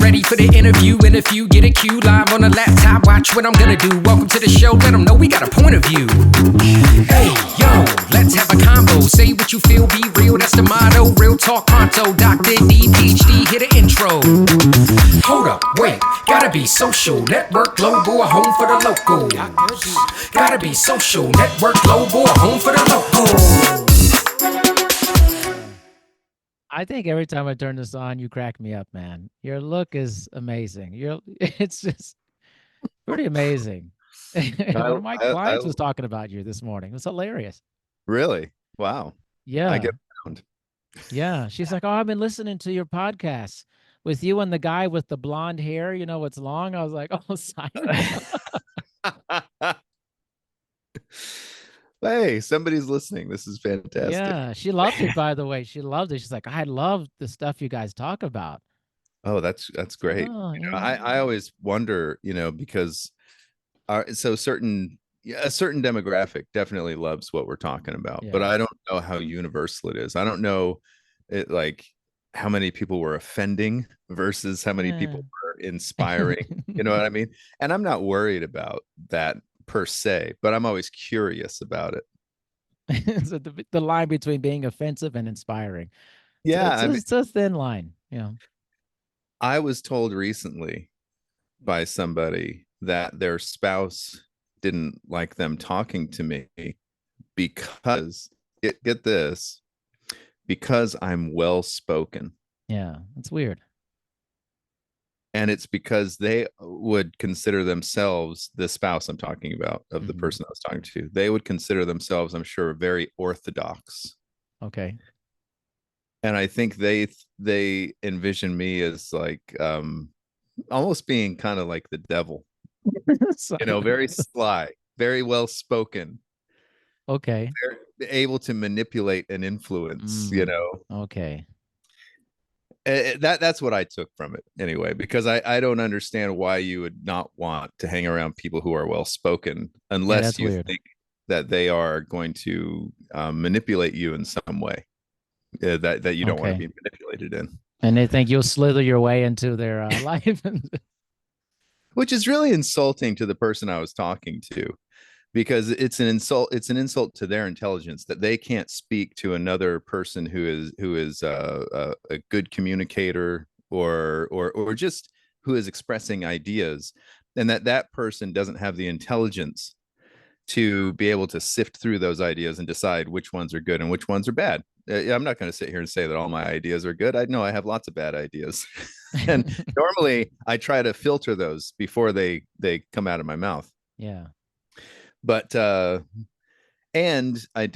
Ready for the interview, and if you get a cue live on the laptop, watch what I'm gonna do. Welcome to the show, let them know we got a point of view. Hey, yo, let's have a combo. Say what you feel, be real, that's the motto. Real talk pronto, Dr. D, PhD, hit an intro. Hold up, wait, gotta be social. Network global, a home for the local. Gotta be social. Network global, a home for the local. I think every time I turn this on, you crack me up, man. Your look is amazing. It's just pretty amazing. One of my clients was talking about you this morning. It was hilarious. Really? Wow. Yeah. I get around. Yeah. She's like, oh, I've been listening to your podcast with you and the guy with the blonde hair. You know, it's long. I was like, oh, Simon. Hey, somebody's listening. This is fantastic. Yeah. She loved it, by the way. She loved it. She's like, I love the stuff you guys talk about. Oh, that's great. Oh, You know, yeah. I always wonder, because a certain demographic definitely loves what we're talking about, but Yeah. I don't know how universal it is. I don't know like how many people were offending versus how many people were inspiring. You know what I mean? And I'm not worried about that per se, but I'm always curious about it. So the line between being offensive and inspiring. Yeah, It's a thin line. Yeah. I was told recently by somebody that their spouse didn't like them talking to me because get this, because I'm well spoken. Yeah, it's weird. And it's because they would consider themselves, the spouse I'm talking about, of the person I was talking to, they would consider themselves, I'm sure, very orthodox. Okay. And I think they envision me as like almost being kind of like the devil. Very sly, very well spoken. Okay. They're able to manipulate and influence, Okay. That's what I took from it anyway, because I don't understand why you would not want to hang around people who are well spoken unless you think that they are going to manipulate you in some way that you don't want to be manipulated in. And they think you'll slither your way into their life. Which is really insulting to the person I was talking to, because it's an insult to their intelligence that they can't speak to another person who is a good communicator or just who is expressing ideas, and that person doesn't have the intelligence to be able to sift through those ideas and decide which ones are good and which ones are bad. I'm not going to sit here and say that all my ideas are good. I know I have lots of bad ideas. And normally I try to filter those before they come out of my mouth. Yeah. But and I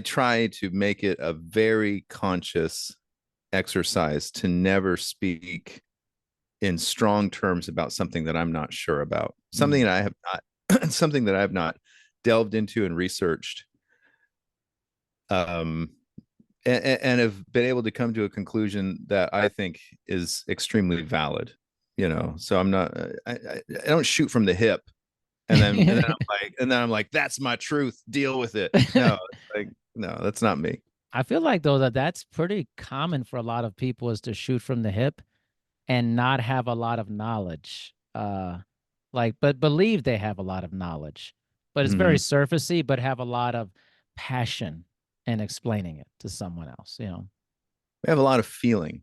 try to make it a very conscious exercise to never speak in strong terms about something that I'm not sure about, something that I have not something that I've not delved into and researched, and have been able to come to a conclusion that I think is extremely valid. So I'm not I don't shoot from the hip and then I'm like that's my truth, deal with it. No, that's not me. I feel like though that's pretty common for a lot of people, is to shoot from the hip and not have a lot of knowledge, but believe they have a lot of knowledge, but it's very surfacey, but have a lot of passion in explaining it to someone else. We have a lot of feeling.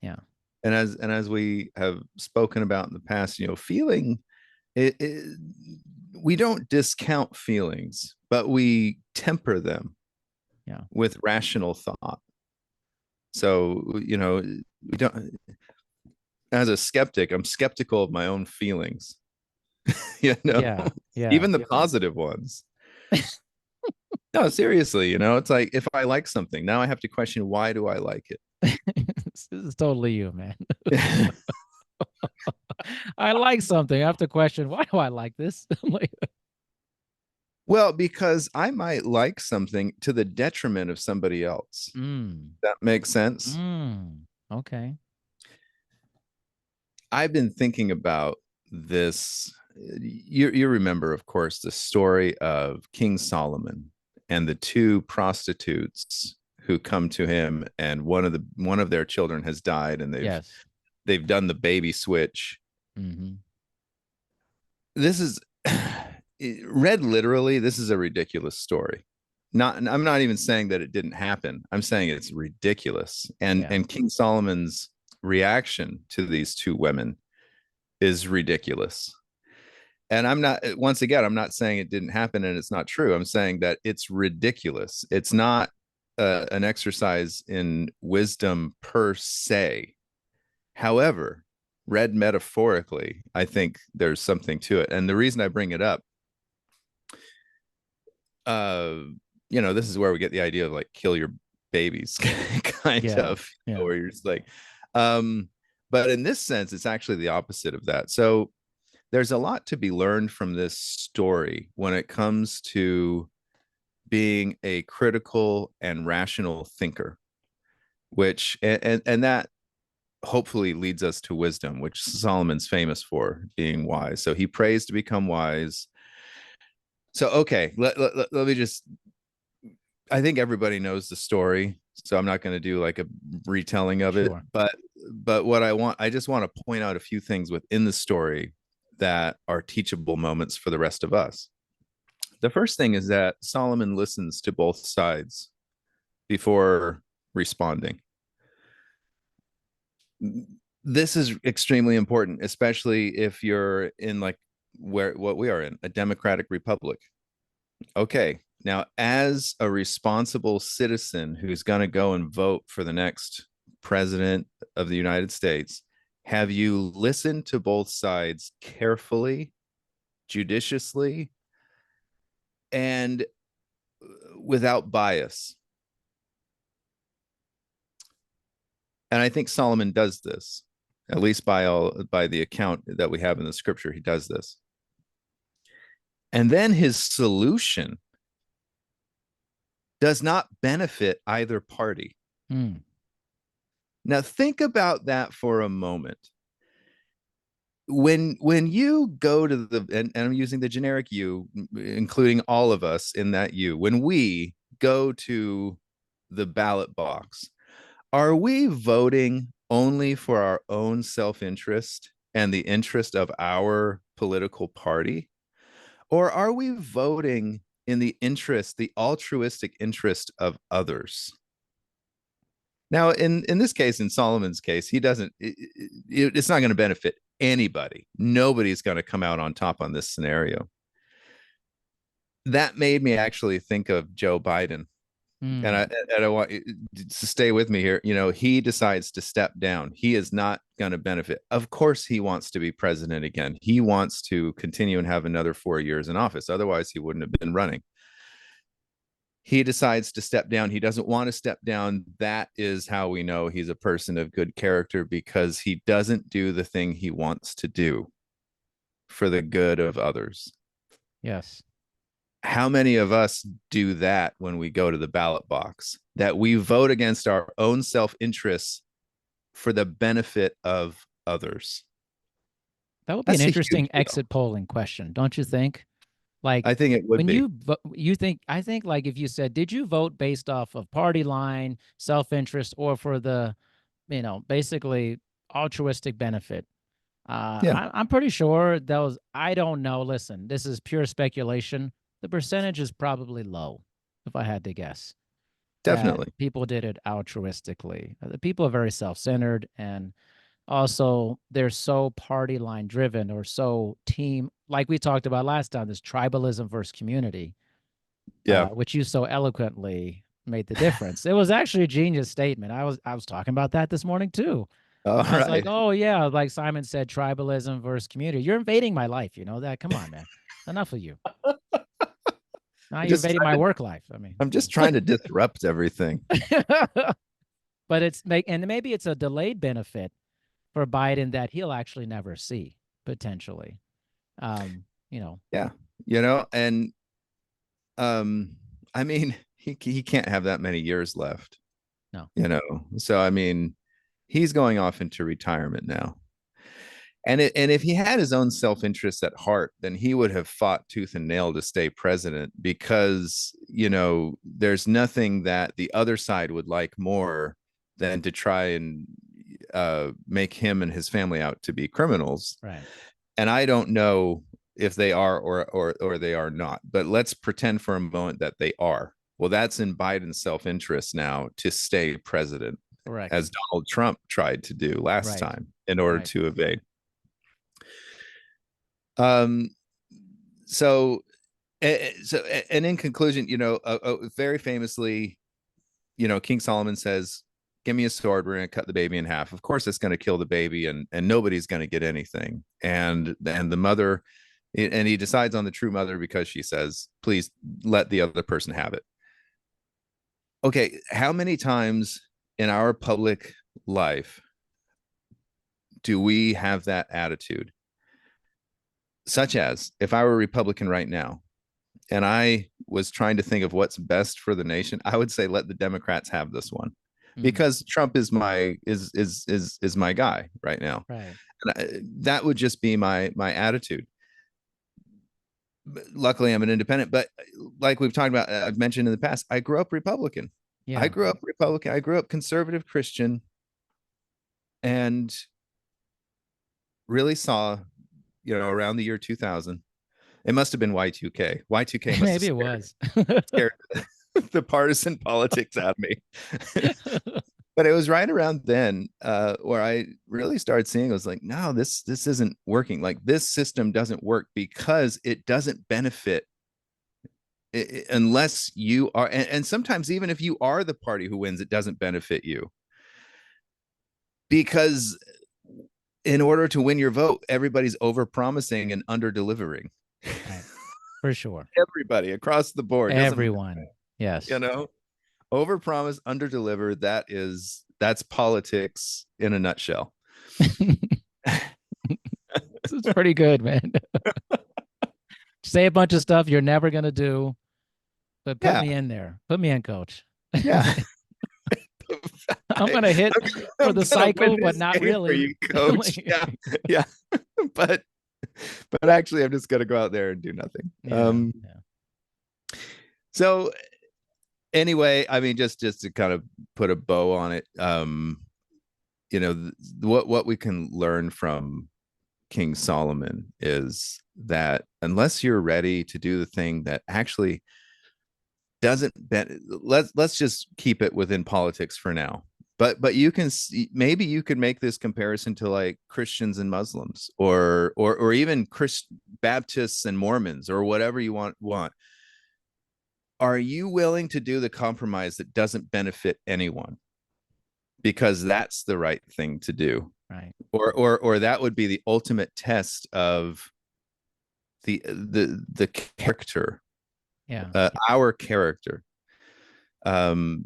Yeah. And as we have spoken about in the past, feeling, we don't discount feelings, but we temper them with rational thought. So, we don't, as a skeptic, I'm skeptical of my own feelings, even the positive ones. No, seriously, it's like if I like something, now I have to question, why do I like it? This is totally you, man. I like something. I have to question, why do I like this? Well, because I might like something to the detriment of somebody else. That makes sense. Okay. I've been thinking about this. You remember, of course, the story of King Solomon and the two prostitutes who come to him, and one of their children has died, and Yes. they've done the baby switch. Mm-hmm. This is read literally, this is a ridiculous story. I'm not even saying that it didn't happen. I'm saying it's ridiculous. Yeah. And King Solomon's reaction to these two women is ridiculous. And I'm not, once again, I'm not saying it didn't happen and it's not true. I'm saying that it's ridiculous. It's not an exercise in wisdom per se. However, read metaphorically, I think there's something to it. And the reason I bring it up, uh, this is where we get the idea of like kill your babies, kind Yeah. of, Yeah. where you're just like, um, but in this sense, it's actually the opposite of that. So there's a lot to be learned from this story when it comes to being a critical and rational thinker, which and that hopefully leads us to wisdom, which Solomon's famous for, being wise. So he prays to become wise. So okay, let me just, I think everybody knows the story, so I'm not going to do like a retelling of it, Sure. but what I just want to point out a few things within the story that are teachable moments for the rest of us. The first thing is that Solomon listens to both sides before responding. This is extremely important, especially if you're in like what we are in, a democratic republic. Okay, now as a responsible citizen who's going to go and vote for the next president of the United States, have you listened to both sides carefully, judiciously, and without bias? And I think Solomon does this, at least by the account that we have in the scripture. He does this. And then his solution does not benefit either party. Mm. Now think about that for a moment. When you go to and I'm using the generic you, including all of us in that you, when we go to the ballot box, are we voting only for our own self-interest and the interest of our political party? Or are we voting in the altruistic interest of others? Now, in this case, in Solomon's case, he doesn't, it's not going to benefit anybody. Nobody's going to come out on top on this scenario. That made me actually think of Joe Biden. And I want to stay with me here. He decides to step down. He is not going to benefit. Of course, he wants to be president again. He wants to continue and have another 4 years in office. Otherwise, he wouldn't have been running. He decides to step down. He doesn't want to step down. That is how we know he's a person of good character, because he doesn't do the thing he wants to do for the good of others. Yes. How many of us do that when we go to the ballot box, that we vote against our own self-interests for the benefit of others? That would be That's an a interesting huge deal. exit polling question, don't you think? Like, I think it would when be. I think like if you said, did you vote based off of party line, self-interest, or for the, basically altruistic benefit? Yeah, I'm pretty sure those, I don't know. Listen, this is pure speculation. The percentage is probably low, if I had to guess, that definitely. people did it altruistically. The people are very self-centered, and also they're so party line driven, or so team, like we talked about last time, this tribalism versus community, Yeah. which you so eloquently made the difference. It was actually a genius statement. I was talking about that this morning too. All I was like, right. oh yeah, like Simon said, tribalism versus community. You're invading my life, you know that? Come on, man. Enough of you. Now you're invading my work life. I mean, I'm just trying to disrupt everything. but and maybe it's a delayed benefit for Biden that he'll actually never see, potentially. Yeah. And I mean, he can't have that many years left. No. So I mean, he's going off into retirement now. And if he had his own self-interest at heart, then he would have fought tooth and nail to stay president, because, there's nothing that the other side would like more than to try and make him and his family out to be criminals. Right. And I don't know if they are or they are not, but let's pretend for a moment that they are. Well, that's in Biden's self-interest now to stay president, Correct. as Donald Trump tried to do last time in order to evade. So and in conclusion, very famously, King Solomon says, give me a sword, we're going to cut the baby in half. Of course it's going to kill the baby, and nobody's going to get anything. And the mother, and he decides on the true mother because she says, please let the other person have it. Okay, how many times in our public life do we have that attitude? Such as, if I were a Republican right now and I was trying to think of what's best for the nation, I would say let the Democrats have this one, because Trump is my guy right now. Right. And that would just be my attitude. Luckily, I'm an independent, but like we've talked about, I've mentioned in the past, I grew up Republican. Yeah. I grew up Republican. I grew up conservative Christian, and really saw, around the year 2000, it must have been Y2K. Y2K must maybe it was scared the partisan politics out of me. But it was right around then where I really started seeing, I was like, no, this isn't working. Like, this system doesn't work because it doesn't benefit unless you are, and sometimes even if you are the party who wins, it doesn't benefit you, because in order to win your vote, everybody's over promising and under delivering. Right. For sure. Everybody across the board. Everyone. Yes. Over promise, under deliver. That's politics in a nutshell. It's pretty good, man. Say a bunch of stuff you're never going to do, but put me in there. Put me in, coach. Yeah. I'm going to hit for the cycle, but not really. You, coach. Yeah. But actually, I'm just going to go out there and do nothing. So anyway, I mean, just to kind of put a bow on it, what we can learn from King Solomon is that unless you're ready to do the thing that actually doesn't let's just keep it within politics for now, but you can see, maybe you could make this comparison to like Christians and Muslims, or even Baptists and Mormons, or whatever you want. Are you willing to do the compromise that doesn't benefit anyone, because that's the right thing to do? Right. Or that would be the ultimate test of the character. Yeah. Our character. So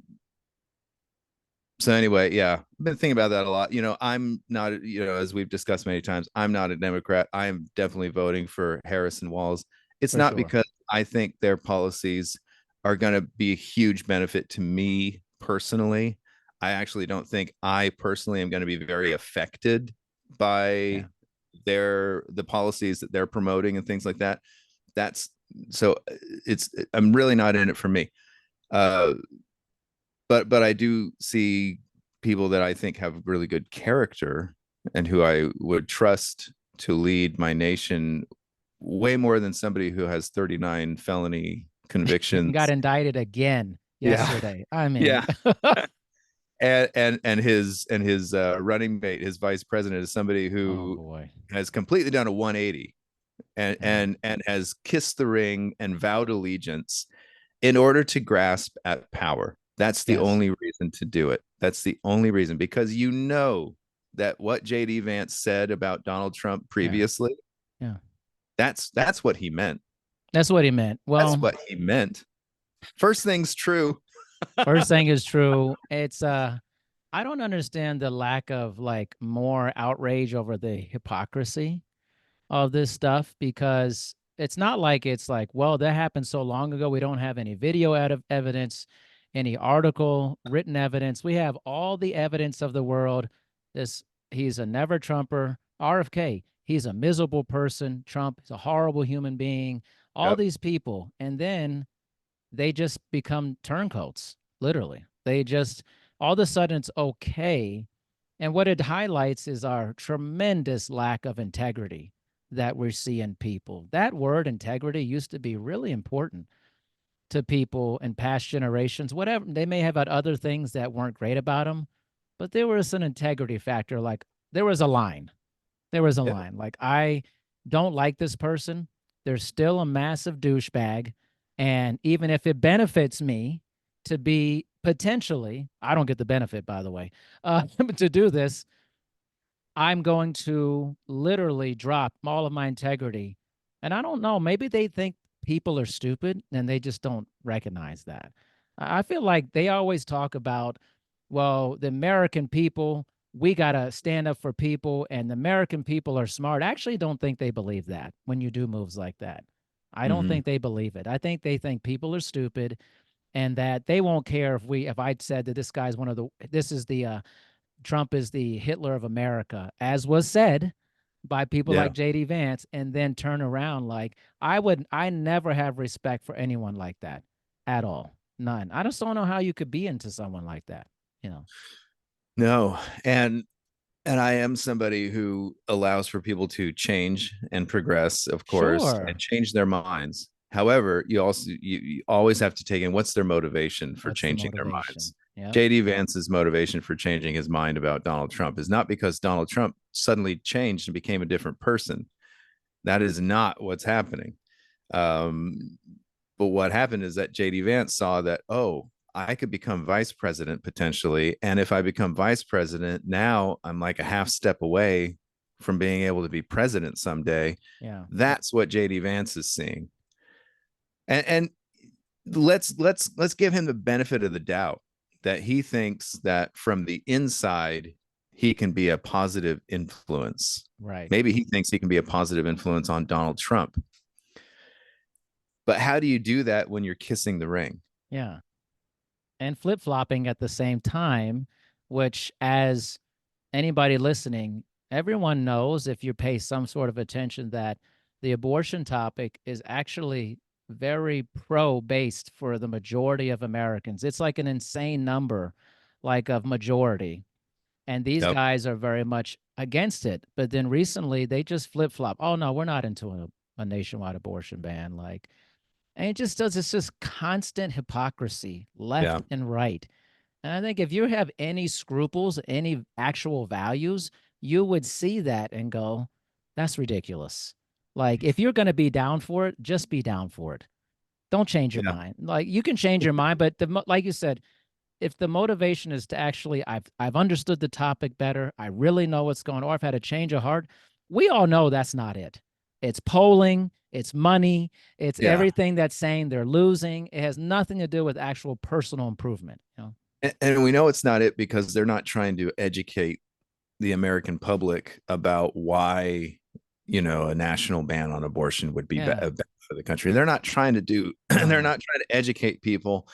anyway, yeah, I've been thinking about that a lot. I'm not, as we've discussed many times, I'm not a Democrat. I am definitely voting for Harris and Walz. It's For not sure. because I think their policies are going to be a huge benefit to me personally. I actually don't think I personally am going to be very affected by the policies that they're promoting and things like that. I'm really not in it for me. But I do see people that I think have really good character and who I would trust to lead my nation way more than somebody who has 39 felony convictions. Got indicted again yesterday. I mean, yeah. and his running mate, his vice president, is somebody who has completely done a 180 and has kissed the ring and vowed allegiance in order to grasp at power. That's the only reason to do it. That's the only reason, because that what JD Vance said about Donald Trump previously, that's what he meant. That's what he meant. Well, that's what he meant. First thing's true. First thing is true. It's I don't understand the lack of like more outrage over the hypocrisy of this stuff, because it's not like it's like, well, that happened so long ago. We don't have any video evidence, any article, written evidence. We have all the evidence of the world. He's a never Trumper. RFK, he's a miserable person. Trump is a horrible human being. All Yep. these people. And then they just become turncoats, literally. They just, all of a sudden, it's okay. And what it highlights is our tremendous lack of integrity that we see in people. That word integrity used to be really important to people in past generations. Whatever, they may have had other things that weren't great about them, but there was an integrity factor. Like there was a line. There was a Yeah. line. Like, I don't like this person. They're still a massive douchebag. And even if it benefits me to be potentially, I don't get the benefit, by the way, to do this, I'm going to literally drop all of my integrity. And I don't know, maybe they think people are stupid and they just don't recognize that. I feel like they always talk about, well, the American people, we got to stand up for people and the American people are smart. I actually don't think they believe that when you do moves like that. I don't Mhm. think they believe it. I think they think people are stupid and that they won't care if I'd said that this guy's one of the, this is the, Trump is the Hitler of America, as was said by people Yeah. like JD Vance, and then turn around like I never have respect for anyone like that at all. None. I just don't know how you could be into someone like that, you know. No. And I am somebody who allows for people to change and progress, of course, and Sure. change their minds. However, you always have to take in what's their motivation for What's the changing their minds. motivation? Yep. JD Vance's motivation for changing his mind about Donald Trump is not because Donald Trump suddenly changed and became a different person. That is not what's happening. Um, but what happened is that JD Vance saw that, oh, I could become vice president potentially. And if I become vice president, now I'm like a half step away from being able to be president someday. Yeah. That's what JD Vance is seeing. And let's give him the benefit of the doubt that he thinks that from the inside he can be a positive influence. Right. Maybe he thinks he can be a positive influence on Donald Trump. But how do you do that when you're kissing the ring? Yeah. And flip-flopping at the same time, which, as anybody listening, everyone knows, if you pay some sort of attention, that the abortion topic is actually very pro-based for the majority of Americans. It's like an insane number, like, of majority. And these Yep. guys are very much against it. But then recently they just flip-flop. Oh no, we're not into a nationwide abortion ban. Like, and it just does, it's just constant hypocrisy Yeah. left and right. And I think if you have any scruples, any actual values, you would see that and go, that's ridiculous. Like, if you're going to be down for it, just be down for it. Don't change your Yeah. mind. Like, you can change your mind, but like you said, if the motivation is to actually, I've understood the topic better, I really know what's going on, or I've had a change of heart, we all know that's not it. It's polling, it's money, it's Yeah. everything that's saying they're losing. It has nothing to do with actual personal improvement. You know? And we know it's not it because they're not trying to educate the American public about why, a national ban on abortion would be Yeah. bad for the country. They're not trying to do, they're No, not trying to educate people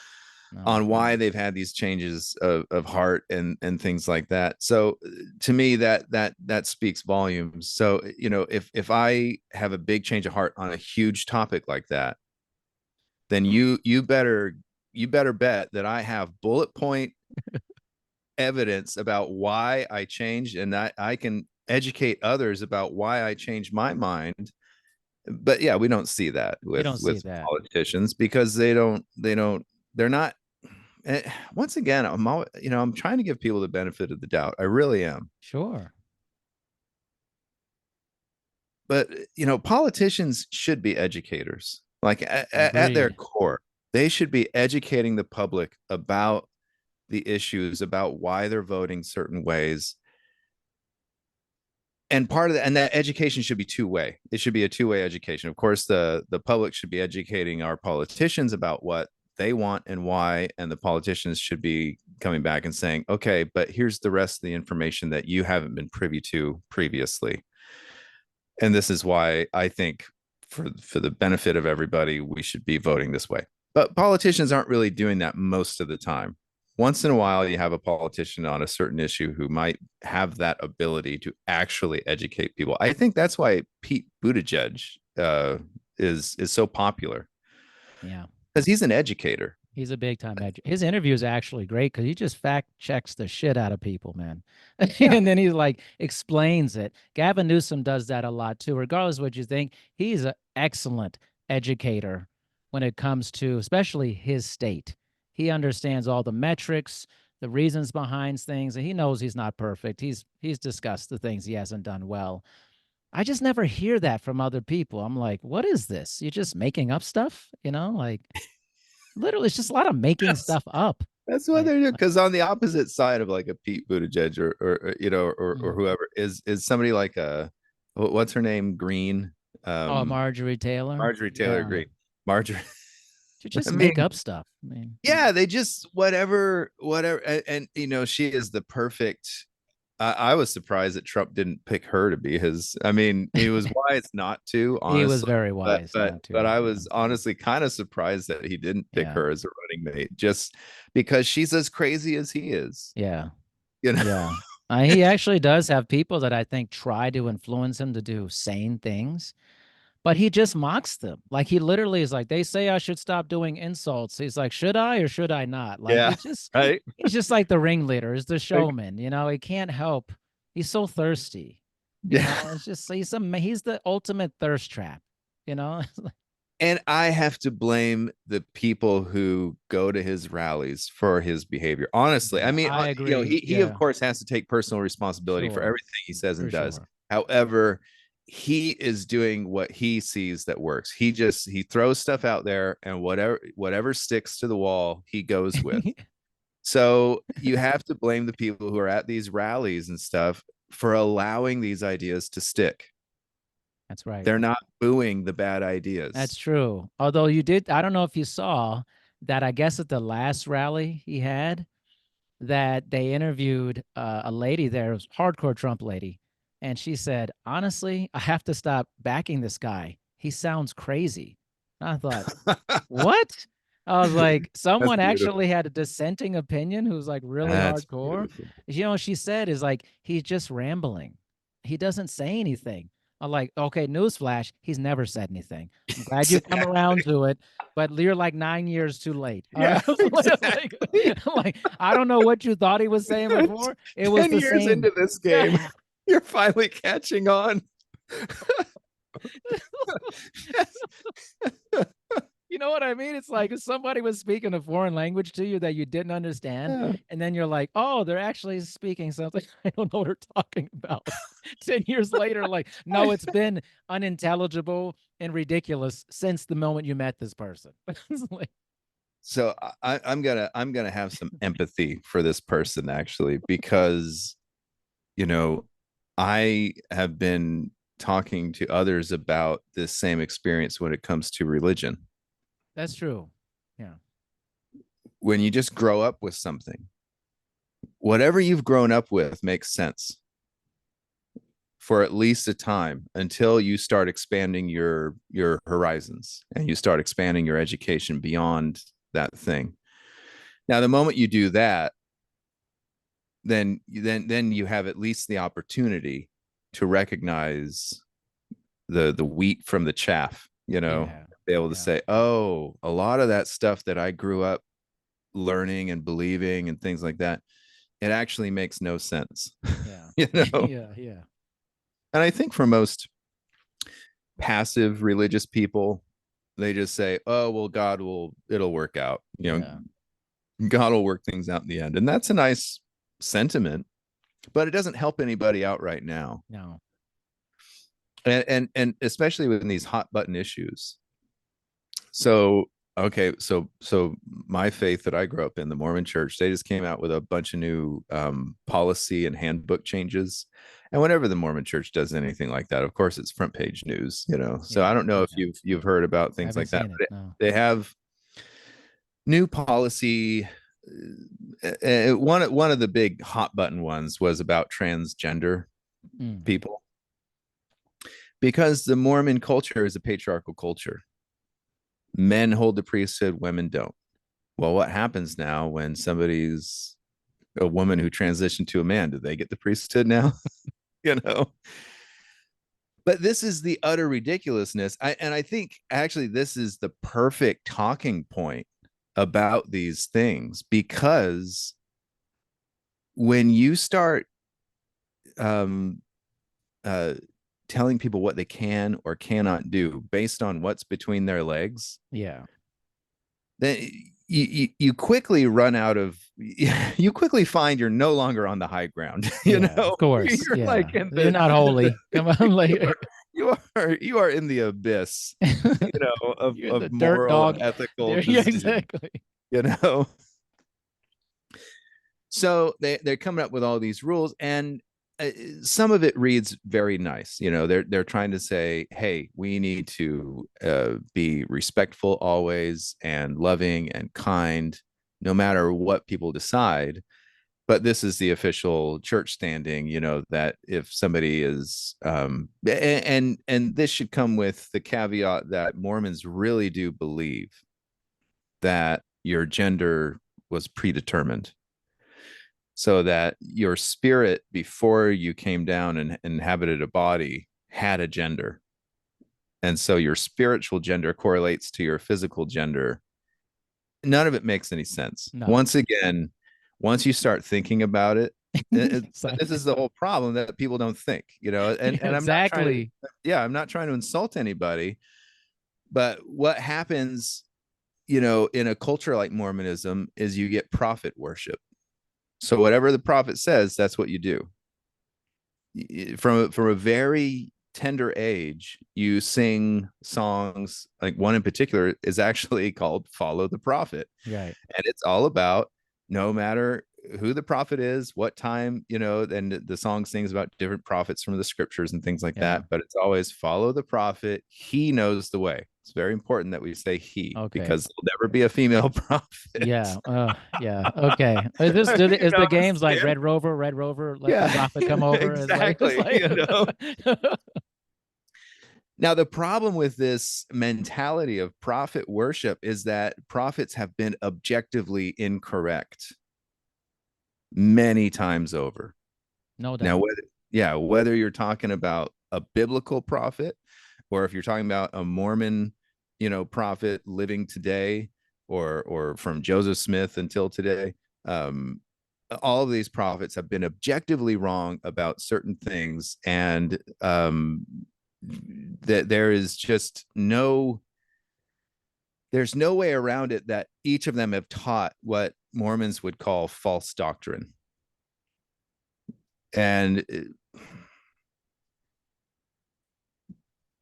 no. on why they've had these changes of heart and things like that. So to me, that speaks volumes. So, if I have a big change of heart on a huge topic like that, then you better bet that I have bullet point evidence about why I changed, and that I can educate others about why I changed my mind. But yeah, we don't see that You with don't see with that. politicians because they're not. Once again, I'm trying to give people the benefit of the doubt. I really am. Sure. But politicians should be educators. Like at their Agreed. core, they should be educating the public about the issues, about why they're voting certain ways. And part of that, and that education should be two-way. It should be a two-way education. Of course, the public should be educating our politicians about what they want and why, and the politicians should be coming back and saying, okay, but here's the rest of the information that you haven't been privy to previously. And this is why I think for the benefit of everybody, we should be voting this way. But politicians aren't really doing that most of the time. once in a while you have a politician on a certain issue who might have that ability to actually educate people. I think that's why Pete Buttigieg is so popular, Yeah. because he's an educator. He's a big time his interview is actually great because he just fact checks the shit out of people, man. Yeah. And then he like explains it. Gavin Newsom does that a lot too. Regardless of what you think, he's an excellent educator when it comes to especially his state. He understands all the metrics, the reasons behind things, and he knows he's not perfect. He's discussed the things he hasn't done well. I just never hear that from other people. I'm like, what is this? You're just making up stuff, like literally, it's just a lot of making Yes. stuff up. That's what they're doing. Because on the opposite side of like a Pete Buttigieg or whoever is somebody like what's her name? Green. Oh, Marjorie Taylor. Marjorie Taylor Yeah. Greene. Marjorie. To just I make mean, up stuff. I mean, yeah, they just whatever. And she is the perfect. I was surprised that Trump didn't pick her to be his. I mean, he was wise not to, he was honestly. very But wise but not to. but I was honestly kind of surprised that he didn't pick Yeah. her as a running mate, just because she's as crazy as he is. Yeah. You know. Yeah. He actually does have people that I think try to influence him to do sane things, but he just mocks them. Like he literally is like, they say I should stop doing insults. He's like, should I or should I not? Like Yeah. Right. he's just like the ringleader, is the Like, showman. He can't help. He's so thirsty. yeah. It's just he's the ultimate thirst trap. You know, And I have to blame the people who go to his rallies for his behavior. Honestly, I yeah, mean, I agree. he of Yeah, course has to take personal responsibility for sure, everything he says for and does. sure. However, he is doing what he sees that works. He throws stuff out there, and whatever sticks to the wall, he goes with. So you have to blame the people who are at these rallies and stuff for allowing these ideas to stick. That's right. They're not booing the bad That's ideas. true. Although I don't know if you saw that, I guess at the last rally he had, that they interviewed a lady there, it was a hardcore Trump lady. And she said, honestly, I have to stop backing this guy. He sounds crazy. And I thought, what? I was like, That's someone actually beautiful. had a dissenting opinion who's like really That's hardcore. beautiful. She said is like, he's just rambling. He doesn't say anything. I'm like, okay, newsflash, he's never said anything. I'm glad you've come around Exactly. to it, but you're like 9 years too late. All Yeah, right. exactly. I'm like, I don't know what you thought he was saying before. It was 10 the years same. into this game, you're finally catching on. You know what I mean? It's like if somebody was speaking a foreign language to you that you didn't understand, Yeah. and then you're like, oh, they're actually speaking something I don't know what they're talking about. 10 years later, like, no, it's been unintelligible and ridiculous since the moment you met this person. It's like, So I'm gonna have some empathy for this person, actually, because you know I have been talking to others about this same experience when it comes to religion. that's true. Yeah. When you just grow up with something, whatever you've grown up with makes sense for at least a time until you start expanding your horizons and you start expanding your education beyond that thing. Now, the moment you do that, then you have at least the opportunity to recognize the wheat from the chaff, Yeah. be able to Yeah. say, oh, a lot of that stuff that I grew up learning and believing and things like that, it actually makes no sense. Yeah. you know Yeah. Yeah. and I think for most passive religious people, they just say, oh well, it'll work out, Yeah. God will work things out in the end. And that's a nice sentiment, but it doesn't help anybody out right now. No. And especially with these hot button issues. So okay, so my faith that I grew up in, the Mormon Church, they just came out with a bunch of new policy and handbook changes. And whenever the Mormon Church does anything like that, of course, it's front page news. So I Yeah. don't know if Yeah. you've heard about I things haven't like that, seen it. but No. they have new policy. One of the big hot button ones was about transgender Mm. people, because the Mormon culture is a patriarchal culture. Men hold the priesthood, women don't. Well, what happens now when somebody's a woman who transitioned to a man? Do they get the priesthood now? you know? But this is the utter ridiculousness. And I think actually this is the perfect talking point about these things, because when you start um, uh, telling people what they can or cannot do based on what's between their legs, Yeah. then you quickly run out of you quickly find you're no longer on the high ground. Yeah, of course. You're Yeah. like in You're not holy. Come on, like you are in the abyss, you're in the of dirt moral dog. and ethical There, yeah, decision, exactly. you know. So they're coming up with all these rules, and some of it reads very nice. They're trying to say, hey, we need to be respectful always, and loving and kind, no matter what people decide. But this is the official church standing, that if somebody is and this should come with the caveat that Mormons really do believe that your gender was predetermined, so that your spirit before you came down and inhabited a body had a gender, and so your spiritual gender correlates to your physical gender. None of it makes any sense. No. Once again, once you start thinking about it, but this Exactly. is the whole problem, that people don't think, and Yeah, I'm not trying to, exactly. yeah, I'm not trying to insult anybody, but what happens, in a culture like Mormonism, is you get prophet worship. So whatever the prophet says, that's what you do. From a very tender age, you sing songs, like one in particular is actually called Follow the Prophet. Right. And it's all about, no matter who the prophet is, what time, and the song sings about different prophets from the scriptures and things like Yeah. that, but it's always follow the prophet. He knows the way. It's very important that we say he, Okay. because there'll never be a female prophet. Yeah. Yeah. Okay. Is the games like Red Rover, let the Yeah, prophet come over? It's exactly. like Now, the problem with this mentality of prophet worship is that prophets have been objectively incorrect many times over. no Now, doubt. whether you're talking about a biblical prophet, or if you're talking about a Mormon, prophet living today, or from Joseph Smith until today, all of these prophets have been objectively wrong about certain things, and that there's no way around it, that each of them have taught what Mormons would call false doctrine. And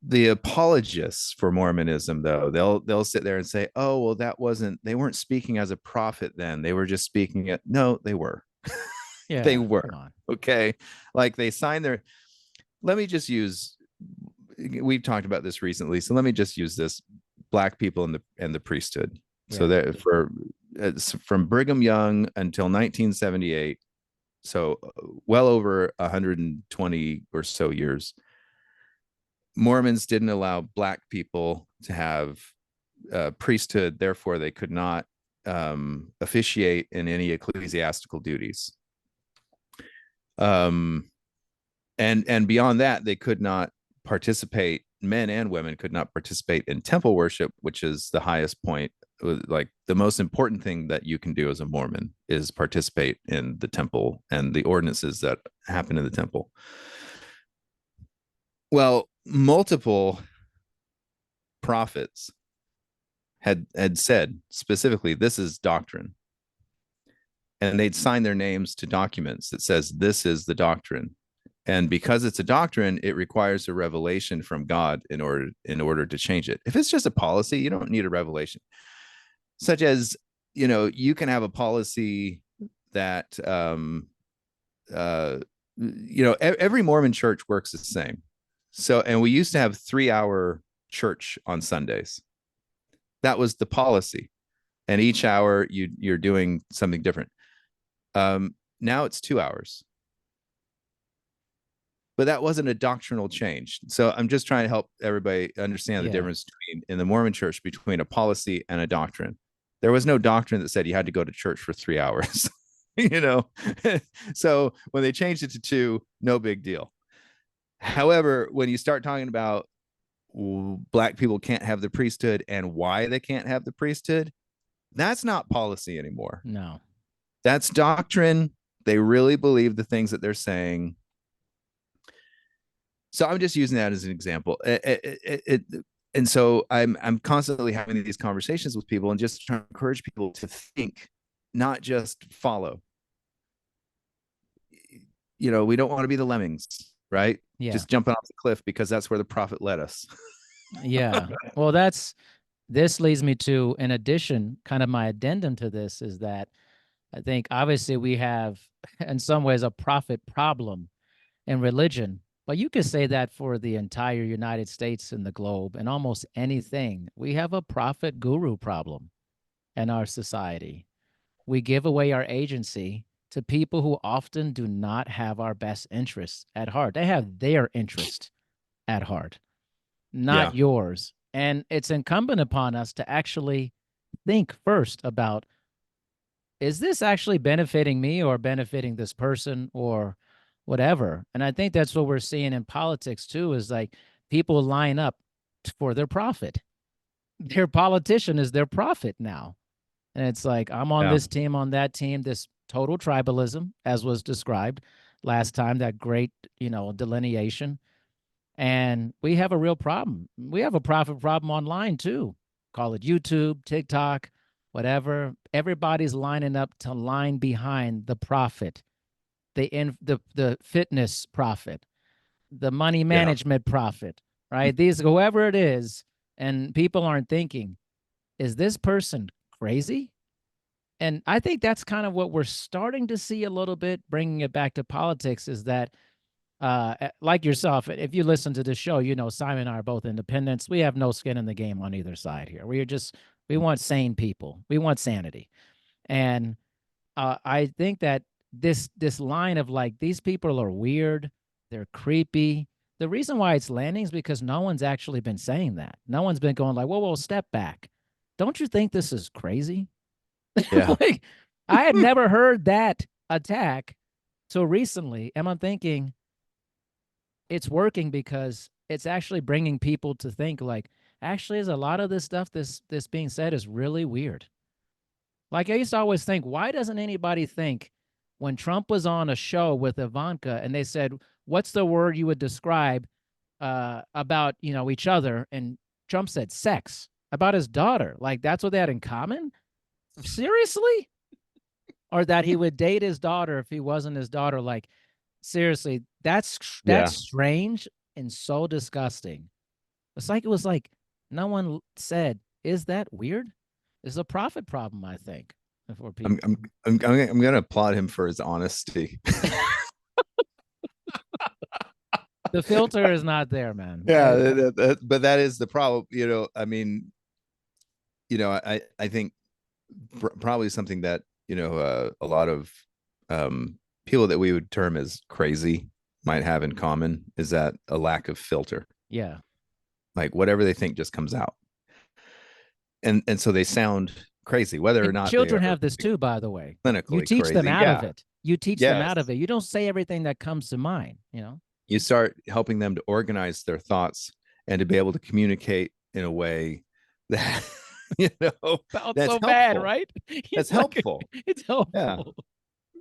the apologists for Mormonism, though, they'll sit there and say, oh, well, they weren't speaking as a prophet then, they were just speaking at, no, they were. Yeah. They were. Come on. Okay. Like, they signed their, let me just use, we've talked about this recently, so let me just use this: Black people and the priesthood. So Yeah. that from Brigham Young until 1978, so well over 120 or so years, Mormons didn't allow Black people to have priesthood. Therefore, they could not officiate in any ecclesiastical duties. And beyond that, they could not participate. Men and women could not participate in temple worship, which is the highest point. Like, the most important thing that you can do as a Mormon is participate in the temple and the ordinances that happen in the temple. Well, multiple prophets had said specifically, this is doctrine, and they'd sign their names to documents that says this is the doctrine. And because it's a doctrine, it requires a revelation from God in order to change it. If it's just a policy, you don't need a revelation. Such as, you can have a policy that every Mormon church works the same. So, and we used to have 3-hour church on Sundays. That was the policy, and each hour you're doing something different. Now it's 2 hours, but that wasn't a doctrinal change. So I'm just trying to help everybody understand the difference between, in the Mormon church, between a policy and a doctrine. There was no doctrine that said you had to go to church for 3 hours. You know, so when they changed it to 2, no big deal. However, when you start talking about Black people can't have the priesthood and why they can't have the priesthood, that's not policy anymore. No. That's doctrine. They really believe the things that they're saying. So I'm just using that as an example. And so I'm constantly having these conversations with people and just trying to encourage people to think, not just follow. You know, we don't want to be the lemmings, right? Yeah. Just jumping off the cliff because that's where the prophet led us. Yeah. Well, this leads me to, in addition, kind of my addendum to this is that I think obviously we have, in some ways, a prophet problem in religion, but you could say that for the entire United States and the globe and almost anything. We have a prophet guru problem in our society. We give away our agency to people who often do not have our best interests at heart. They have their interest at heart, not yours. And it's incumbent upon us to actually think first about, is this actually benefiting me or benefiting this person or whatever? And I think that's what we're seeing in politics too, is like people line up for their profit. Their politician is their profit now. And it's like, I'm on this team, on that team, this total tribalism, as was described last time, that great, delineation. And we have a real problem. We have a profit problem online too. Call it YouTube, TikTok, whatever. Everybody's lining up to line behind the profit, the fitness profit, the money management profit, right? These, whoever it is, and people aren't thinking, is this person crazy? And I think that's kind of what we're starting to see a little bit, bringing it back to politics, is that like yourself, if you listen to this show, Simon and I are both independents. We have no skin in the game on either side here. We want sane people. We want sanity. And I think that this line of like, these people are weird, they're creepy. The reason why it's landing is because no one's actually been saying that. No one's been going like, whoa, step back. Don't you think this is crazy? Yeah. Like, I had never heard that attack till recently. And I'm thinking, it's working because it's actually bringing people to think like, actually, is a lot of this stuff this being said is really weird. Like, I used to always think, why doesn't anybody think when Trump was on a show with Ivanka and they said, what's the word you would describe about, each other? And Trump said sex about his daughter. Like, that's what they had in common? Seriously? Or that he would date his daughter if he wasn't his daughter. Like, seriously, that's strange and so disgusting. It's like, it was like no one said, is that weird? It's a profit problem, I think, for people. I'm going to applaud him for his honesty. The filter is not there, man. Yeah, but that is the problem. I mean, I think probably something that a lot of people that we would term as crazy might have in common is that a lack of filter. Yeah. Like whatever they think just comes out. And so they sound crazy, whether or not children have this too, by the way. Clinically you teach crazy. them out of it. You teach them out of it. You don't say everything that comes to mind, You start helping them to organize their thoughts and to be able to communicate in a way that felt that's so helpful. Bad, right? That's helpful. It's helpful.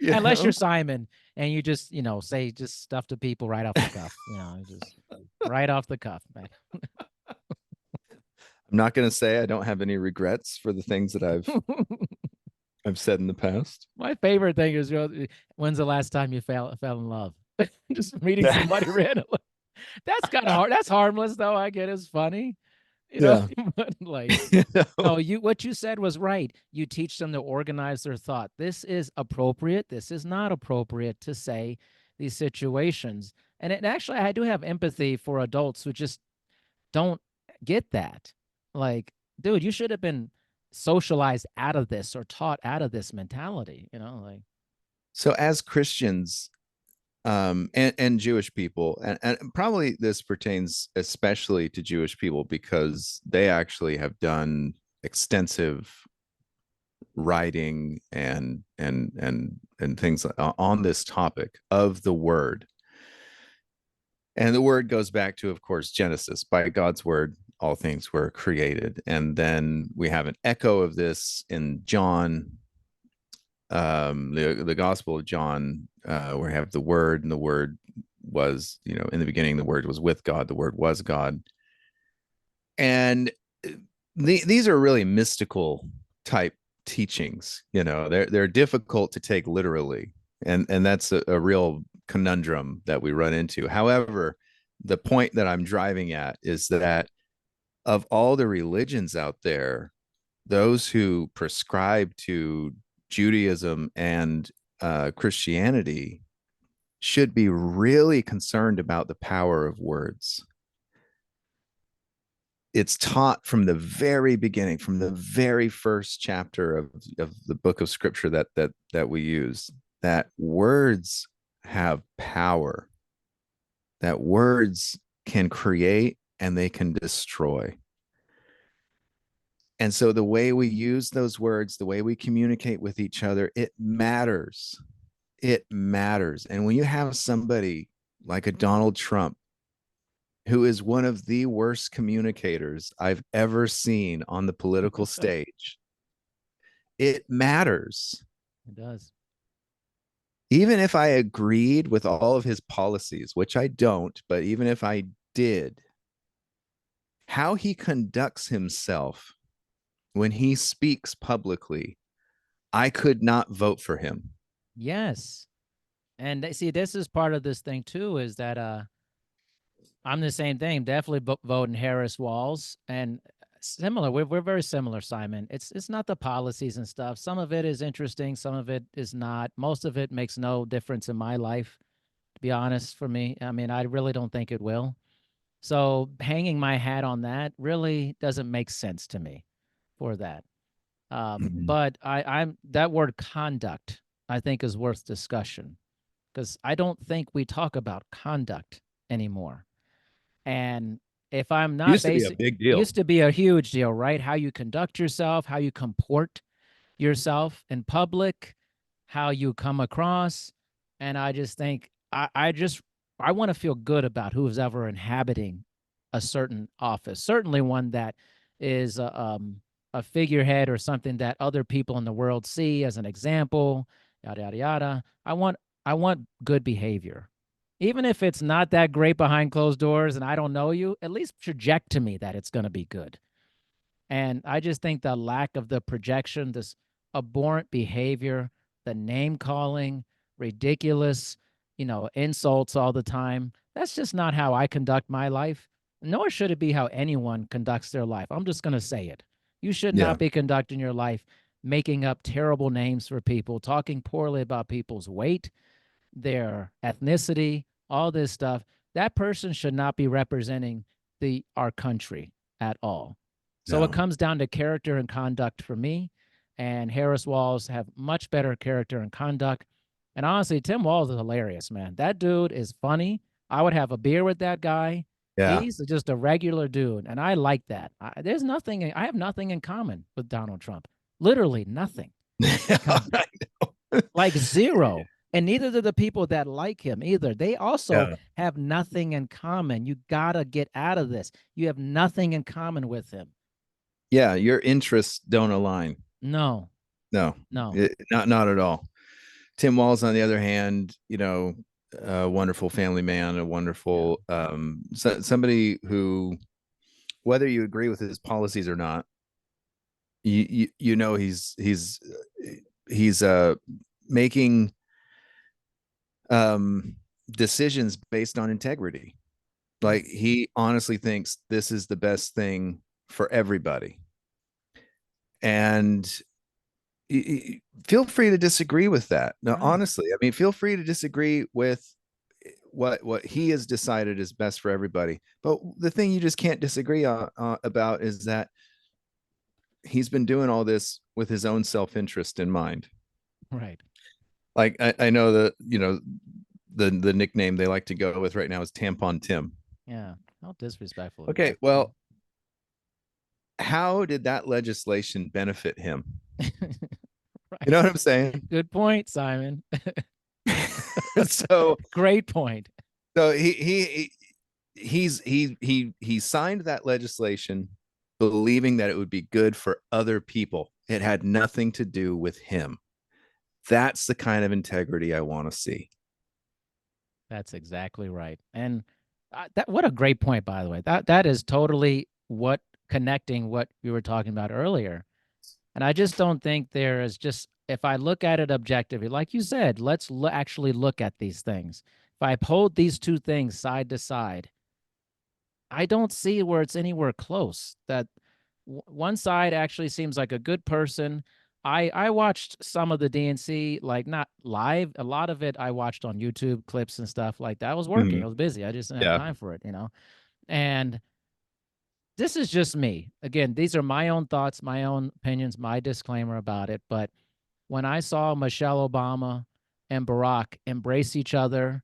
Yeah. Unless you're Simon and you just, say just stuff to people right off the cuff, just right off the cuff, man. I'm not going to say I don't have any regrets for the things that I've said in the past. My favorite thing is, when's the last time you fell in love? Just meeting somebody randomly. That's kind of hard. That's harmless, though. I get it's funny. But like, what you said was right. You teach them to organize their thought. This is appropriate. This is not appropriate to say these situations. And actually, I do have empathy for adults who just don't get that. Like, dude, you should have been socialized out of this or taught out of this mentality, like. So as Christians, and Jewish people, and probably this pertains especially to Jewish people because they actually have done extensive writing and things on this topic of the word. And the word goes back to, of course, Genesis. By God's word, all things were created. And then we have an echo of this in John, the Gospel of John, where we have the word, and the word was, in the beginning, the word was with God, the word was God. And these are really mystical type teachings. They're difficult to take literally, and that's a real conundrum that we run into. However, the point that I'm driving at is that of all the religions out there, those who prescribe to Judaism and Christianity should be really concerned about the power of words. It's taught from the very beginning, from the very first chapter of the book of scripture that we use, that words have power, that words can create and they can destroy. And so the way we use those words, the way we communicate with each other, it matters. It matters. And when you have somebody like a Donald Trump, who is one of the worst communicators I've ever seen on the political stage, it matters. It does. Even if I agreed with all of his policies, which I don't, but even if I did, how he conducts himself when he speaks publicly, I could not vote for him. Yes. And see, this is part of this thing too, is that I'm the same thing. Definitely voting Harris Walls, and similar. We're very similar, Simon. It's not the policies and stuff. Some of it is interesting. Some of it is not. Most of it makes no difference in my life, to be honest, for me. I mean, I really don't think it will. So hanging my hat on that really doesn't make sense to me for that. But I'm that word conduct, I think, is worth discussion, because I don't think we talk about conduct anymore. And if I'm not used to be a big deal. Used to be a huge deal, right? How you conduct yourself, how you comport yourself in public, how you come across. And I just think I want to feel good about who's ever inhabiting a certain office, certainly one that is a figurehead or something that other people in the world see as an example, yada, yada, yada. I want good behavior. Even if it's not that great behind closed doors and I don't know you, at least project to me that it's going to be good. And I just think the lack of the projection, this abhorrent behavior, the name calling, ridiculous, insults all the time, that's just not how I conduct my life. Nor should it be how anyone conducts their life. I'm just going to say it. You should not be conducting your life making up terrible names for people, talking poorly about people's weight, their ethnicity, all this stuff. That person should not be representing our country at all. So it comes down to character and conduct for me. And Harris Walls have much better character and conduct. And honestly, Tim Walz is hilarious, man. That dude is funny. I would have a beer with that guy. Yeah. He's just a regular dude. And I like that. I have nothing in common with Donald Trump. Literally nothing. Like zero. And neither do the people that like him either. They also have nothing in common. You got to get out of this. You have nothing in common with him. Yeah, your interests don't align. No. Not at all. Tim Walz, on the other hand, a wonderful family man, a wonderful somebody who, whether you agree with his policies or not, he's making decisions based on integrity. Like, he honestly thinks this is the best thing for everybody. And feel free to disagree with that. No, honestly, I mean, feel free to disagree with what he has decided is best for everybody. But the thing you just can't disagree about is that he's been doing all this with his own self-interest in mind. Right. Like, I know that, the nickname they like to go with right now is Tampon Tim. Yeah. How disrespectful. Okay. Well, how did that legislation benefit him? You know Right. what I'm saying? Good point, Simon. So Great point. so he signed that legislation believing that it would be good for other people. It had nothing to do with him. That's the kind of integrity I want to see. That's exactly right. And that what a great point, by the way. That is totally what connecting what you were talking about earlier. And I just don't think there is just if I look at it objectively, like you said, let's actually look at these things. If I hold these two things side to side, I don't see where it's anywhere close. That one side actually seems like a good person. I watched some of the DNC, like not live. A lot of it I watched on YouTube clips and stuff like that. I was working. Mhm. I was busy. I just didn't have Yeah. time for it, you know. And this is just me. Again, these are my own thoughts, my own opinions, my disclaimer about it. But when I saw Michelle Obama and Barack embrace each other,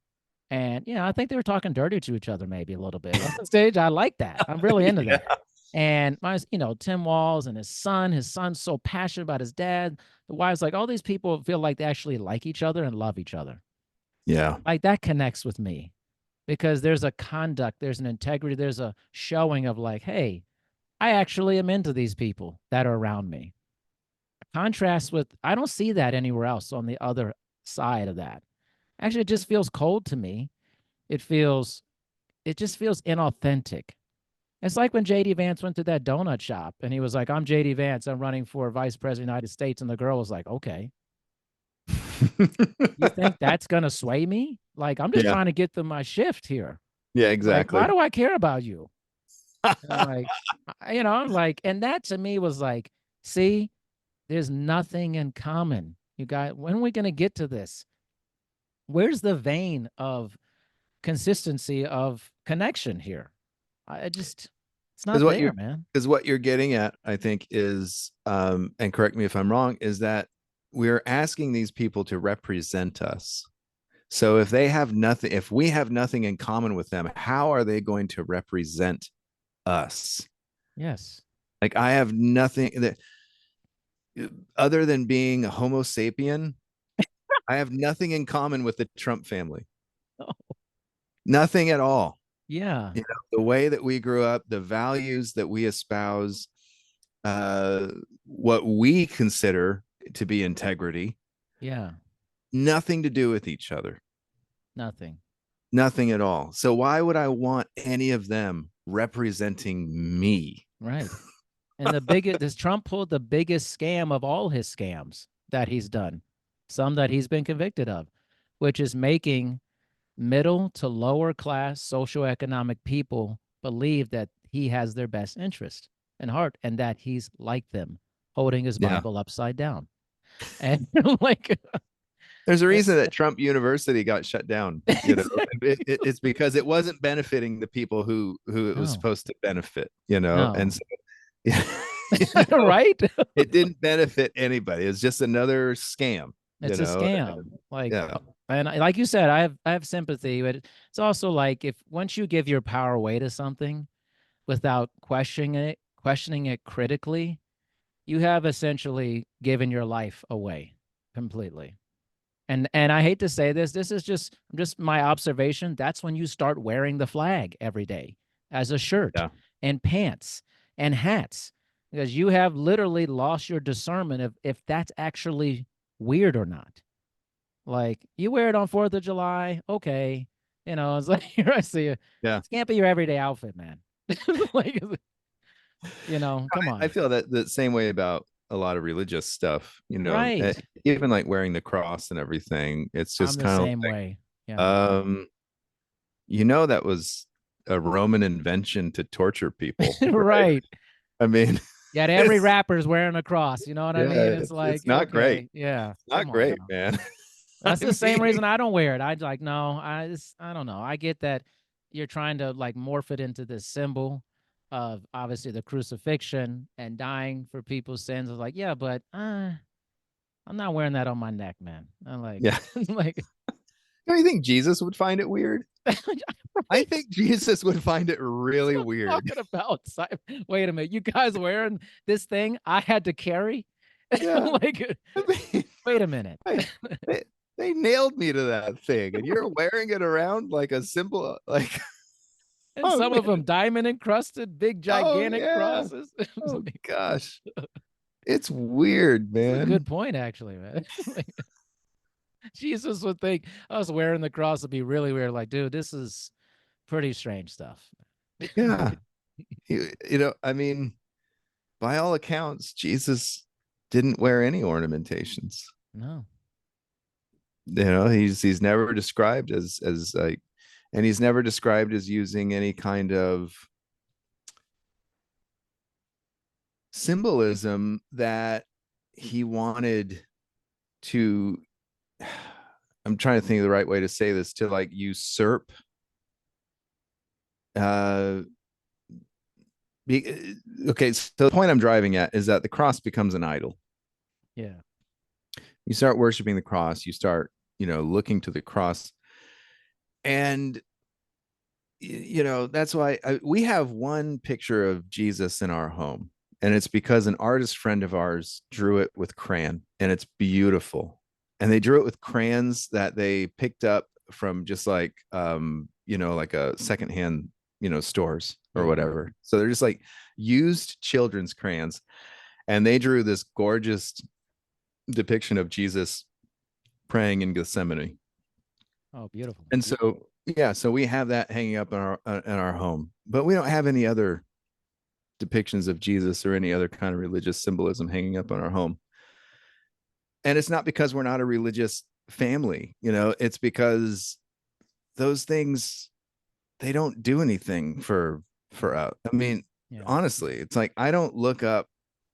and I think they were talking dirty to each other maybe a little bit on the stage. I like that. I'm really into Yeah. that. And Tim Walz and his son's so passionate about his dad. The wife's like, all these people feel like they actually like each other and love each other. Yeah. Like that connects with me because there's a conduct, there's an integrity, there's a showing of like, hey, I actually am into these people that are around me. Contrast with, I don't see that anywhere else on the other side of that. Actually, it just feels cold to me. It just feels inauthentic. It's like when JD Vance went to that donut shop and he was like, I'm JD Vance, I'm running for vice president of the United States. And the girl was like, okay, you think that's going to sway me? Like, I'm just Yeah. trying to get to my shift here. Yeah, Like, why exactly. do I care about you? And I'm like, I'm like, and that to me was like, see, there's nothing in common. You guys, when are we going to get to this? Where's the vein of consistency of connection here? I just, it's Because not what there, you're man. because what you're getting at, I think, is and correct me if I'm wrong, is that we're asking these people to represent us. So if we have nothing in common with them, how are they going to represent us? Yes. Like I have nothing that other than being a Homo sapien, I have nothing in common with the Trump family. Oh, Nothing at all. yeah. You know, the way that we grew up, the values that we espouse, what we consider to be integrity, Yeah. nothing to do with each other. Nothing. Nothing at all. So why would I want any of them representing me? Right. And the biggest, this Trump pulled the biggest scam of all his scams that he's done, some that he's been convicted of, which is making middle to lower class socioeconomic people believe that he has their best interest in heart and that he's like them, holding his Yeah. Bible upside down. And like, There's a reason that Trump University got shut down. You know, exactly. it's because it wasn't benefiting the people who it was No, supposed to benefit. You know, and no. so you know, Right? it didn't benefit anybody. It's just another scam. You It's a know, scam. Like, yeah, and like you said, I have sympathy, but it's also like if once you give your power away to something without questioning it critically, you have essentially given your life away completely. And I hate to say this is just my observation. That's when you start wearing the flag every day as a shirt yeah. and pants and hats because you have literally lost your discernment of if that's actually weird or not. Like you wear it on 4th of July, okay. It's like here I see it. Yeah. It can't be your everyday outfit, man. Like, come I on. feel that the same way about a lot of religious stuff, you know, Right. even like wearing the cross and everything. It's I'm just the kind of same way. Yeah. like, that was a Roman invention to torture people, right? Right. I mean, Yet every it's rapper's wearing a cross. You know what I mean? yeah, It's it's like, not great. okay, yeah, Not come on great, now. man. I That's the same mean, reason I don't wear it. I like, no, I don't know. I get that you're trying to like morph it into this symbol of obviously the crucifixion and dying for people's sins. I was like, yeah, but I'm not wearing that on my neck, man. I'm like, yeah. like, Do you think Jesus would find it weird? I right? think Jesus would find it That's really what I'm weird. talking about. Wait a minute, you guys wearing this thing I had to carry? Yeah. Like, I mean, wait a minute. they, they nailed me to that thing, and you're wearing it around like a symbol, like, And oh some of man, them diamond encrusted, big oh gigantic yeah, crosses. oh gosh, it's weird, This is a man. good point, actually, man. Like, Jesus would think us wearing the cross would be really weird. Like, dude, this is pretty strange stuff. Yeah, you know, I mean, by all accounts, Jesus didn't wear any ornamentations. No. You know, he's never described as like, and he's never described as using any kind of symbolism that he wanted to, I'm trying to think of the right way to say this, to like usurp uh okay, so the point I'm driving at is that the cross becomes an idol. Yeah. You start worshiping the cross, you start, you know, looking to the cross, and you know, that's why we have one picture of Jesus in our home, and it's because an artist friend of ours drew it with crayon, and it's beautiful. And they drew it with crayons that they picked up from just like you know, like a secondhand, you know, stores or Yeah. whatever. So they're just like used children's crayons, and they drew this gorgeous depiction of Jesus praying in Gethsemane. Oh, beautiful. And so, yeah, so we have that hanging up in our home, but we don't have any other depictions of Jesus or any other kind of religious symbolism hanging up in our home. And it's not because we're not a religious family, you know, it's because those things, they don't do anything for us. I mean, Yeah. honestly, it's like I don't look up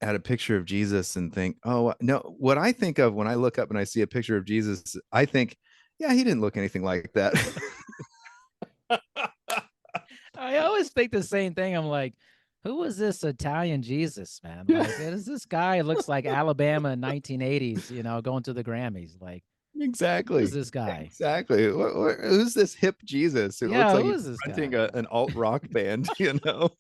at a picture of Jesus and think, oh no, what I think of when I look up and I see a picture of Jesus, I think, yeah, he didn't look anything like that. I always think the same thing. I'm like, who was this Italian Jesus, man? Yeah. Like, is this guy looks like Alabama in 1980s, you know, going to the Grammys. Like, Exactly. who's this guy? Exactly. Who's this hip Jesus who Yeah, looks like who he's is this fronting guy? an alt rock band, you know?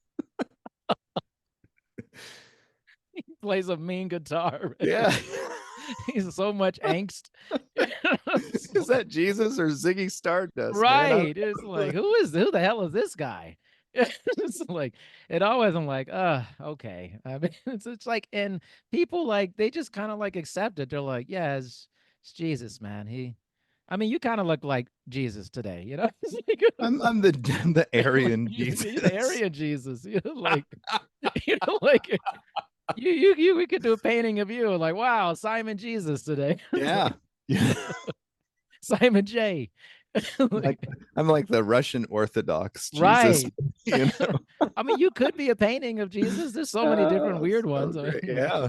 He plays a mean guitar. Yeah. He's so much angst. Is that Jesus or Ziggy Stardust, man? Right. It's like, who the hell is this guy? It's like, it always, I'm like, okay. I mean, it's like, and people like, they just kind of like accept it. They're like, yeah, it's Jesus, man. I mean, you kind of look like Jesus today, you know? It's like, I'm the Aryan you're Jesus. the Aryan Jesus. You know, like, you know, like we could do a painting of you, like, wow, Simon Jesus today. Yeah. Yeah. Simon J. Like I'm like the Russian Orthodox Jesus, Right. you know. I mean, you could be a painting of Jesus. There's so many different Oh, weird so ones. great. Yeah.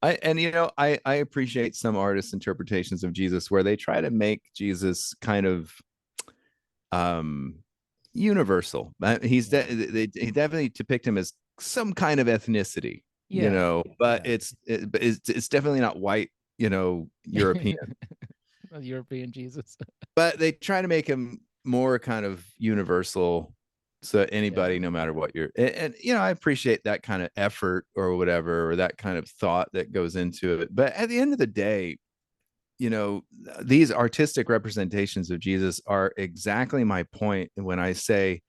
And you know, I appreciate some artists' interpretations of Jesus where they try to make Jesus kind of um universal. He definitely depict him as some kind of ethnicity, you Yeah. know, but Yeah. it's definitely not white, you know, European. A European Jesus. But they try to make him more kind of universal, so anybody, Yeah. no matter what you're, and you know, I appreciate that kind of effort or whatever, or that kind of thought that goes into it. But at the end of the day, you know, these artistic representations of Jesus are exactly my point when I say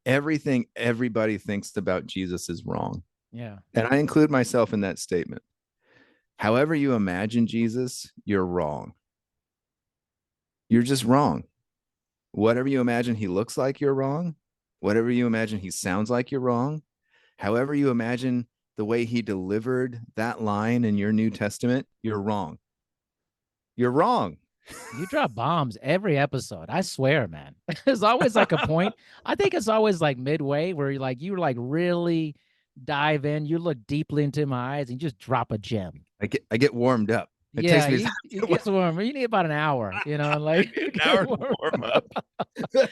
everything everybody thinks about Jesus is wrong. Yeah. And I include myself in that statement. However you imagine Jesus, you're wrong. You're just wrong. Whatever you imagine he looks like, you're wrong. Whatever you imagine he sounds like, you're wrong. However you imagine the way he delivered that line in your New Testament, you're wrong. You're wrong. You drop bombs every episode. I swear, man. There's always like a point. I think it's always like midway where you like really dive in. You look deeply into my eyes and you just drop a gem. I get warmed up. It Yeah, takes me you get warm. You need about an hour, you know, like an get hour to warm. warm up.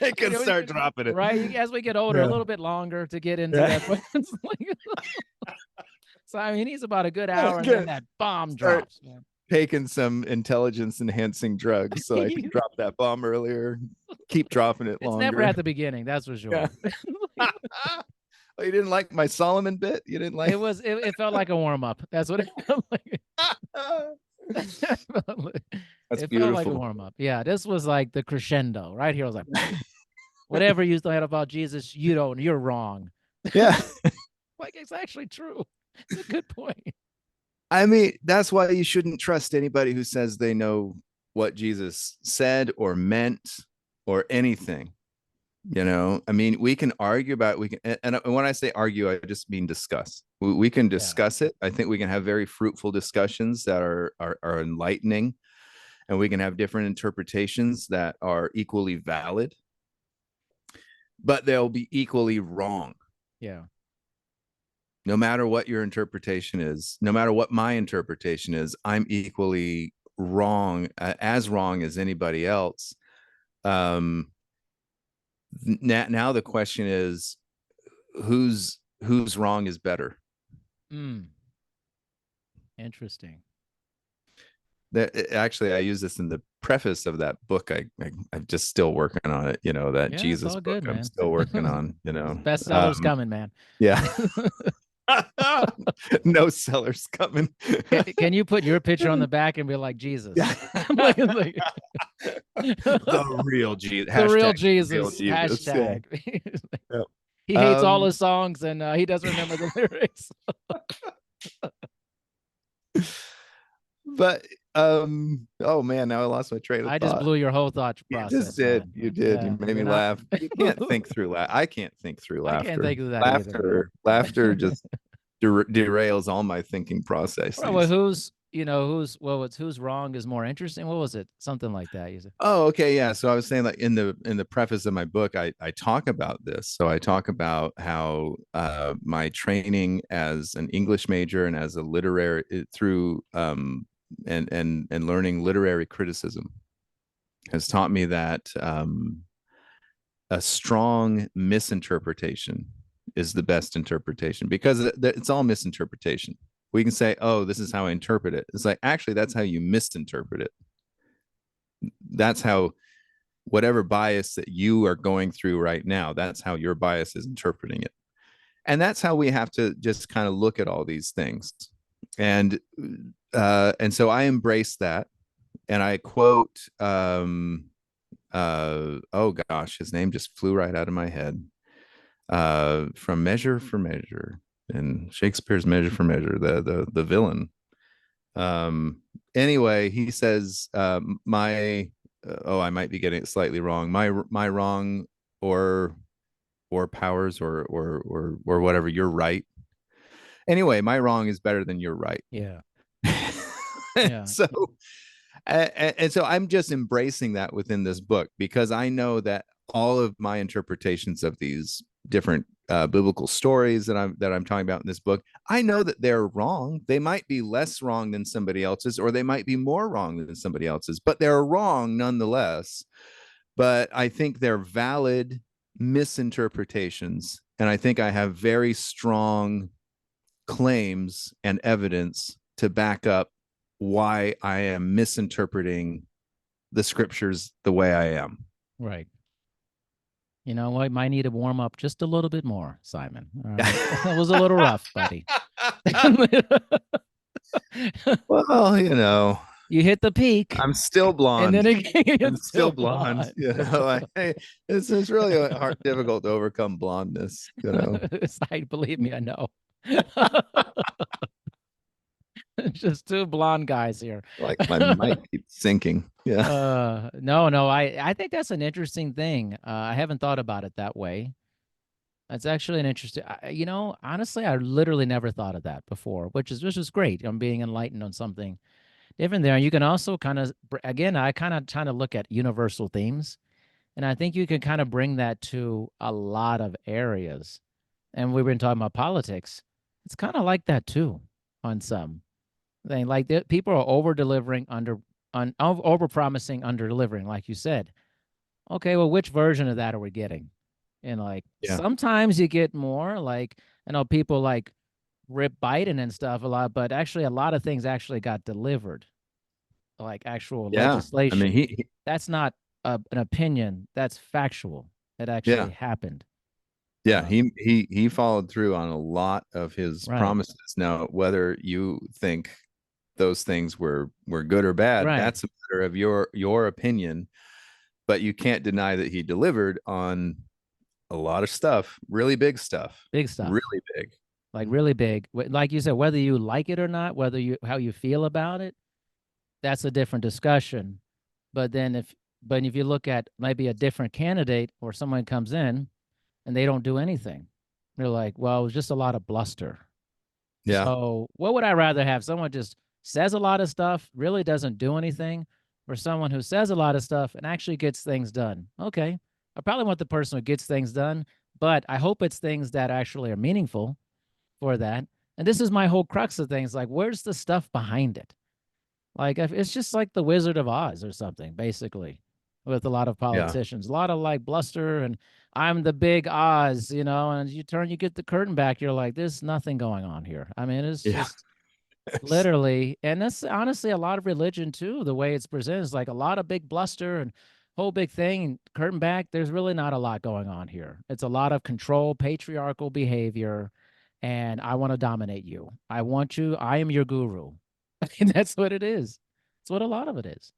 I can You know, start dropping it. right. As we get older, a Yeah. little bit longer to get into Yeah. that. But it's like, so I mean, he's about a good hour, and then that bomb Start drops. Man. taking some intelligence enhancing drugs so I can drop that bomb earlier. Keep dropping it It's longer. never at the beginning, that's for sure. Yeah. Oh, you didn't like my Solomon bit? You didn't like It felt like a warm up. That's what it felt like. That's It felt like a beautiful. warm up. Yeah, this was like the crescendo. Right here I was like, whatever you thought about Jesus, you're wrong. Yeah. Like, it's actually true. It's a good point. I mean, that's why you shouldn't trust anybody who says they know what Jesus said or meant or anything. I mean, we can argue about and when I say argue, I just mean discuss. We can discuss it. I think we can have very fruitful discussions that are enlightening, and we can have different interpretations that are equally valid, but they'll be equally wrong. Yeah. No matter what your interpretation is, no matter what my interpretation is, I'm equally wrong, as wrong as anybody else. Now the question is, whose wrong is better? Interesting. That actually, I use this in the preface of that book. I'm just still working on it. That Yeah, Jesus it's all book good, I'm man. still working on. Bestsellers coming, man. Yeah. No sellers coming. Can you put your picture on the back and be like Jesus? Yeah. like, The real Jesus. The real Hashtag Jesus. real Jesus. Hashtag. Yeah. He hates all his songs and he doesn't remember the lyrics. But oh man, now I lost my train of I thought. just blew your whole thought process. You just did. Man. You did. Yeah, you made me laugh. You can't think through I can't think through laughter. I can't think of that either. Laughter just derails all my thinking processes. Well, who's wrong is more interesting. What was it? Something like that. You said. Oh, okay, yeah. So I was saying, like, in the preface of my book, I talk about this. So I talk about how my training as an English major and as a literary through and learning literary criticism has taught me that a strong misinterpretation is the best interpretation, because it's all misinterpretation. We can say, oh, this is how I interpret it. It's like, actually, that's how you misinterpret it. That's how, whatever bias that you are going through right now, that's how your bias is interpreting it. And that's how we have to just kind of look at all these things. And so I embrace that. And I quote, oh gosh, his name just flew right out of my head. From Measure for Measure, and Shakespeare's Measure for Measure, the villain. Anyway, he says, I might be getting it slightly wrong. My wrong or powers or whatever, you're right. Anyway, my wrong is better than your right. Yeah. Yeah. So I'm just embracing that within this book, because I know that all of my interpretations of these different biblical stories that I'm talking about in this book, I know that they're wrong. They might be less wrong than somebody else's, or they might be more wrong than somebody else's, but they're wrong nonetheless. But I think they're valid misinterpretations, and I think I have very strong claims and evidence to back up why I am misinterpreting the scriptures the way I am. Right. You know what? Might need to warm up just a little bit more, Simon. That was a little rough, buddy. Well, you hit the peak. I'm still blonde. And then I'm still blonde. This is really difficult to overcome blondness. Believe me, I know. Just two blonde guys here. Like my mic keeps sinking. Yeah. No. I think that's an interesting thing. I haven't thought about it that way. That's actually an interesting. Honestly, I literally never thought of that before, which is great. I'm being enlightened on something different there. And you can also kind of, again, I kind of trying to look at universal themes, and I think you can kind of bring that to a lot of areas. And we've been talking about politics. It's kind of like that too, on some. Like people are over delivering, over promising, under delivering, like you said. Okay, well, which version of that are we getting? And sometimes you get more. Like, I know people like rip Biden and stuff a lot, but actually a lot of things actually got delivered, like actual legislation. I mean, that's not an opinion. That's factual. It actually happened. Yeah, he followed through on a lot of his Right. promises. Now, whether you think those things were good or bad, Right. that's a matter of your opinion. But you can't deny that he delivered on a lot of stuff, really big stuff, Big stuff. really big. Like really big. Like you said, whether you like it or not, whether you how you feel about it, that's a different discussion. But then if you look at maybe a different candidate or someone comes in and they don't do anything, they're like, well, it was just a lot of bluster. Yeah, So what would I rather have? Someone just says a lot of stuff, really doesn't do anything, or someone who says a lot of stuff and actually gets things done? Okay. I probably want the person who gets things done, but I hope it's things that actually are meaningful for that. And this is my whole crux of things. Like, where's the stuff behind it? Like, if it's just like the Wizard of Oz or something, basically, with a lot of yeah, politicians, a lot of like bluster and I'm the big Oz, and you get the curtain back, you're like, there's nothing going on here. I mean, it's yeah. just literally, and that's honestly a lot of religion too. The way it's presented is like a lot of big bluster and whole big thing, and curtain back. There's really not a lot going on here. It's a lot of control, patriarchal behavior, and I want to dominate you. I want you. I am your guru. I mean, that's what it is. That's what a lot of it is.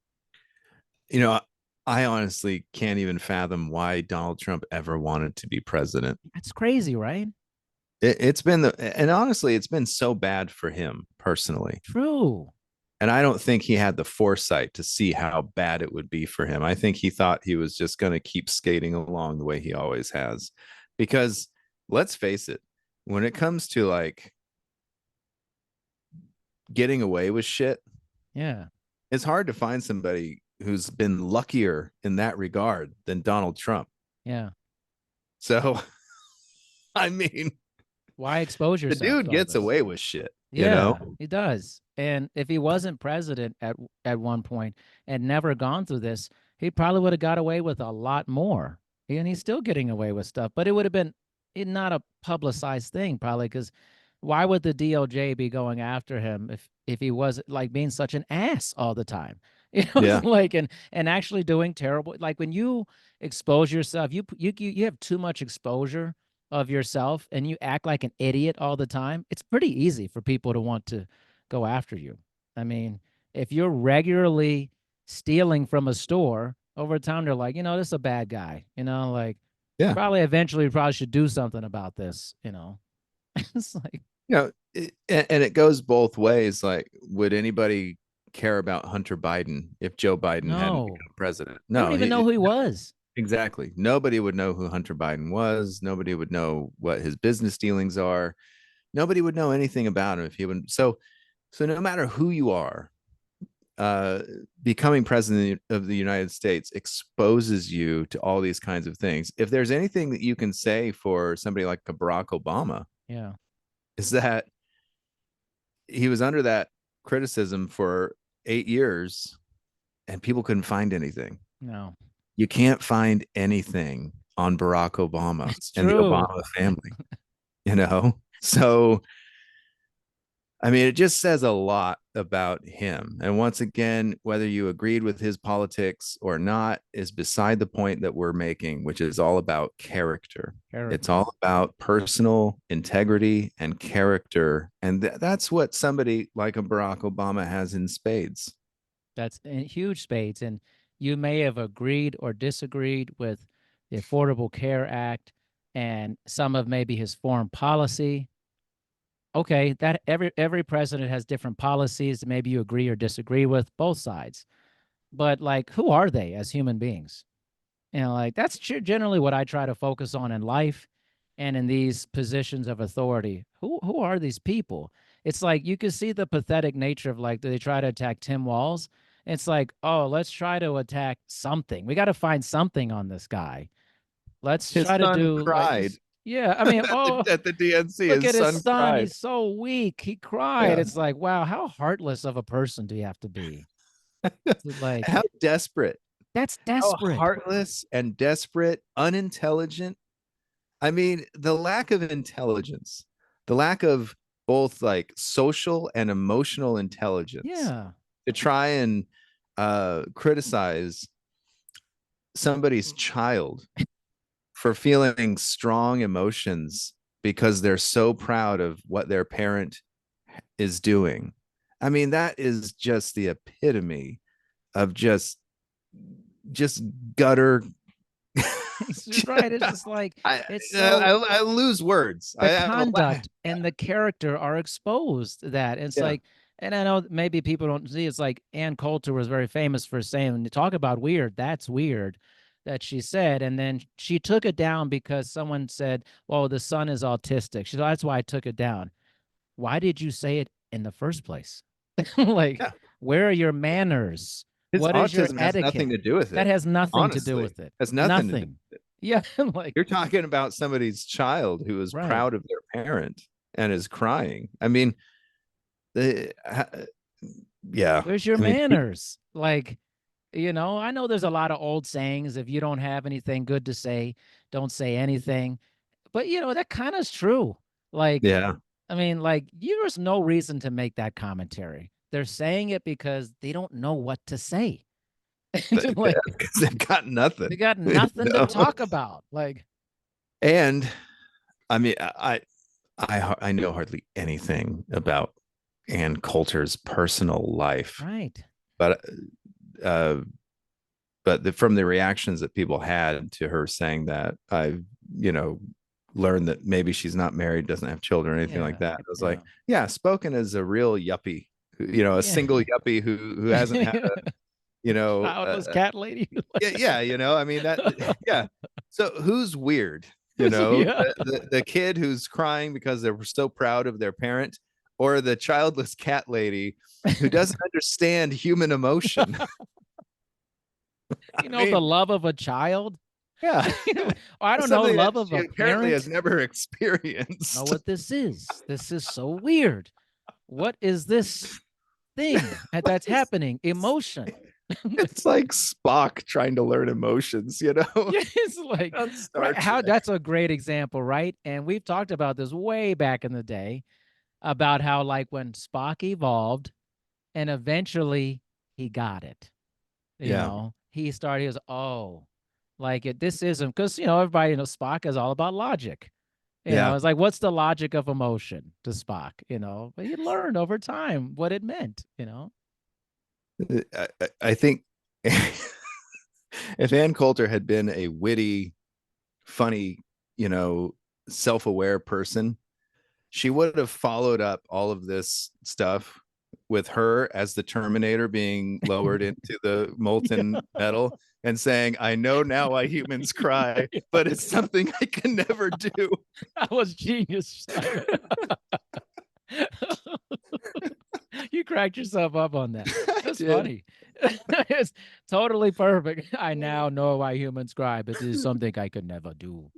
You know, I honestly can't even fathom why Donald Trump ever wanted to be president. That's crazy, right? It's been and honestly, it's been so bad for him personally. True. And I don't think he had the foresight to see how bad it would be for him. I think he thought he was just going to keep skating along the way he always has. Because let's face it, when it comes to like getting away with shit, Yeah. it's hard to find somebody who's been luckier in that regard than Donald Trump. Yeah. So, I mean, Why expose the yourself dude to all gets this? away with shit, you know? Yeah, he does. And if he wasn't president at one point and never gone through this, he probably would have got away with a lot more. And he's still getting away with stuff, but it would have been not a publicized thing, probably, because why would the DOJ be going after him if he was like being such an ass all the time? Yeah. Like and actually doing terrible. Like when you expose yourself, you have too much exposure of yourself and you act like an idiot all the time, it's pretty easy for people to want to go after you. I mean, if you're regularly stealing from a store, over time they're like, this is a bad guy, like Yeah. probably should do something about this. It's like, And it goes both ways. Like, would anybody care about Hunter Biden if Joe Biden hadn't no, become president? they don't No, even know who he was. exactly. Nobody would know who Hunter Biden was. Nobody would know what his business dealings are. Nobody would know anything about him if he would. So no matter who you are, uh, becoming president of the United States exposes you to all these kinds of things. If there's anything that you can say for somebody like a Barack Obama, Yeah. is that he was under that criticism for 8 years and people couldn't find anything. No. You can't find anything on Barack Obama It's and the true. Obama family. So I mean, it just says a lot about him. And once again, whether you agreed with his politics or not is beside the point that we're making, which is all about character. It's Character. all about personal integrity and character. And that's what somebody like a Barack Obama has in spades. That's in huge spades. And you may have agreed or disagreed with the Affordable Care Act and some of maybe his foreign policy. Okay, that every president has different policies that maybe you agree or disagree with, both sides. But like, who are they as human beings? Like that's generally what I try to focus on in life and in these positions of authority. Who are these people? It's like you can see the pathetic nature of like they try to attack Tim Walz. It's like, oh, let's try to attack something. We got to find something on this guy. Let's His try to son do like cried this. Yeah, I mean, oh, at the DNC. look His at his son son. cried. He's so weak. He cried. Yeah. It's like, wow, how heartless of a person do you have to be? Like, How desperate. that's How desperate. heartless and desperate, unintelligent. I mean, the lack of intelligence, the lack of both like social and emotional intelligence Yeah. to try and criticize somebody's child for feeling strong emotions because they're so proud of what their parent is doing. I mean, that is just the epitome of just gutter. Right. It's just like I, it's so I lose words. the I have a laugh. conduct and the character are exposed to that. It's Yeah. like, and I know maybe people don't see, it's like Ann Coulter was very famous for saying, when you talk about weird, that's weird, that she said. And then she took it down because someone said, well, the son is autistic. She said, that's why I took it down. Why did you say it in the first place? Like, Yeah. where are your manners? His What is your autism has nothing etiquette? to do with That it. has nothing to do Honestly, with it. has nothing to do Nothing. with it. Yeah. Like, You're talking about somebody's child who is right. proud of their parent and is crying. I mean, the yeah. Where's your I mean, manners? Like, I know there's a lot of old sayings. If you don't have anything good to say, don't say anything. But that kind of is true. Like, yeah. I mean, like, there's no reason to make that commentary. They're saying it because they don't know what to say. Like, Because they've got nothing. they got nothing to talk about. Like, And I mean, I know hardly anything about Ann Coulter's personal life, right. but uh, from the reactions that people had to her saying that, I've learned that maybe she's not married, doesn't have children, or anything like that. I was like, yeah, spoken as a real yuppie, a single yuppie who hasn't had a childless cat lady. yeah, I mean that, yeah. So who's weird? Yeah. The kid who's crying because they were so proud of their parent, or the childless cat lady who doesn't understand human emotion. The love of a child. Yeah. I don't know, love of a apparently parent. has never experienced. Know what this is. This is so weird. What is this thing that's happening? Emotion. It's like Spock trying to learn emotions, Yeah, it's like how that's a great example, right? And we've talked about this way back in the day about how, like, when Spock evolved and eventually he got it. He was, this isn't, because everybody Spock is all about logic. It's like, what's the logic of emotion to Spock? But he learned over time what it meant. I think if Ann Coulter had been a witty, funny, self-aware person, she would have followed up all of this stuff with her as the Terminator being lowered into the molten metal and saying, I know now why humans cry, but it's something I can never do. That was genius. You cracked yourself up on that. That's funny. It's totally perfect. I now know why humans cry, but this is something I could never do.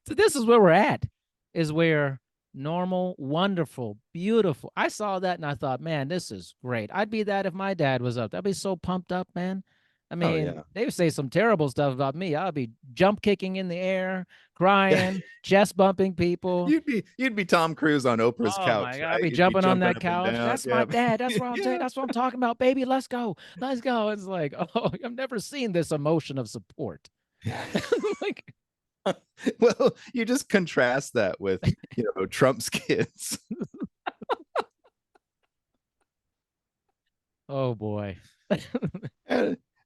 So this is where we're at, is where normal, wonderful, beautiful. I saw that and I thought, man, this is great. I'd be that if my dad was up. I'd be so pumped up, man. I mean, they would say some terrible stuff about me. I'd be jump kicking in the air, crying, chest bumping people. You'd be Tom Cruise on Oprah's couch. My God, I'd be jumping on that couch. That's my dad. That's what I'm saying. That's what I'm talking about, baby. Let's go. Let's go. It's like, oh, I've never seen this emotion of support. Like, well, you just contrast that with Trump's kids. Oh boy.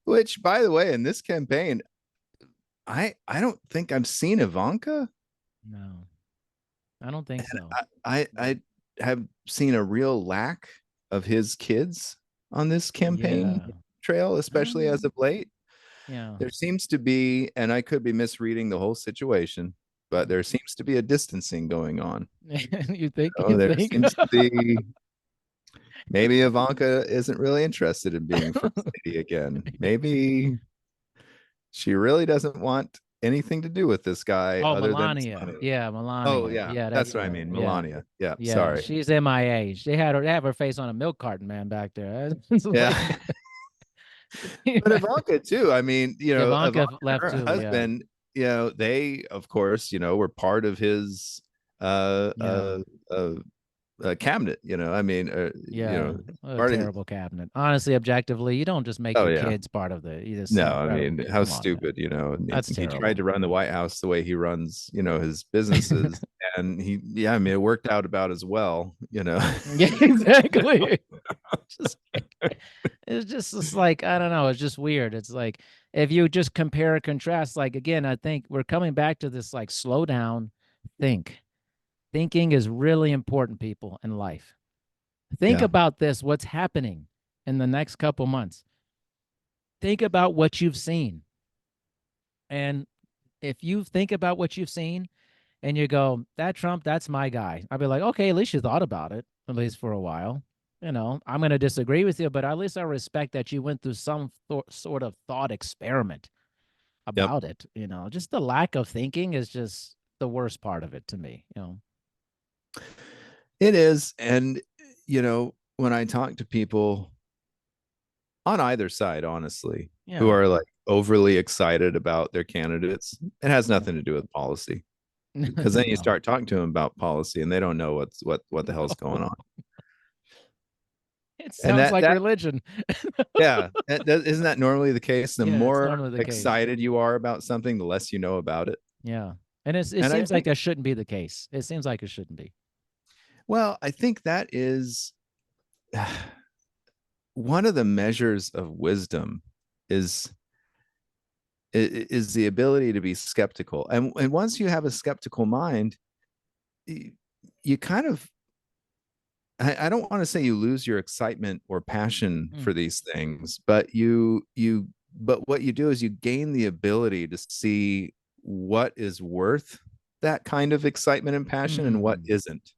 Which, by the way, in this campaign, I don't think I've seen Ivanka. No, I don't think so. I have seen a real lack of his kids on this campaign trail, especially as of late. Yeah, there seems to be, and I could be misreading the whole situation, but there seems to be a distancing going on. You think? Seems to be. Maybe Ivanka isn't really interested in being first lady again. Maybe she really doesn't want anything to do with this guy. Oh, other Melania. Than Yeah, Melania. Oh, yeah. That's what I mean. Melania. Yeah. Sorry. She's MIA. They have her face on a milk carton, man, back there. Yeah. But Ivanka too. I mean, Ivanka left her too, husband, they of course, were part of his cabinet. I mean, Yeah, a part of terrible cabinet. Honestly, objectively, you don't just make oh your yeah. kids part of the. It's No, I incredible. mean, how Come on, man. stupid, I mean, That's he tried terrible. to run the White House the way he runs, his businesses, and yeah, I mean, it worked out about as well. Yeah, exactly. Just it's like I don't know. It's just weird. It's like if you just compare and contrast. Like again, I think we're coming back to this like slow down, think. Thinking is really important, people, in life. Think Yeah. about this. What's happening in the next couple months? Think about what you've seen, and if you think about what you've seen and you go, that Trump, that's my guy, I'd be like, okay, at least you thought about it, at least for a while. I'm going to disagree with you, but at least I respect that you went through some sort of thought experiment Yep. about it. Just the lack of thinking is just the worst part of it to me. It is. And, when I talk to people on either side, honestly, who Yeah. are like overly excited about their candidates, it has nothing to do with policy. Because then you No. start talking to them about policy and they don't know what the hell's going on. It And sounds like religion. yeah, isn't that normally the case? The Yeah, it's more normally the case. excited you are about something, the less you know about it. Yeah. And it And I seems like think, that shouldn't be the case. It seems like it shouldn't be. well, I think that is one of the measures of wisdom is is the ability to be skeptical. And once you have a skeptical mind, you kind of, I don't want to say you lose your excitement or passion for these things, but but what you do is you gain the ability to see what is worth that kind of excitement and passion and what isn't.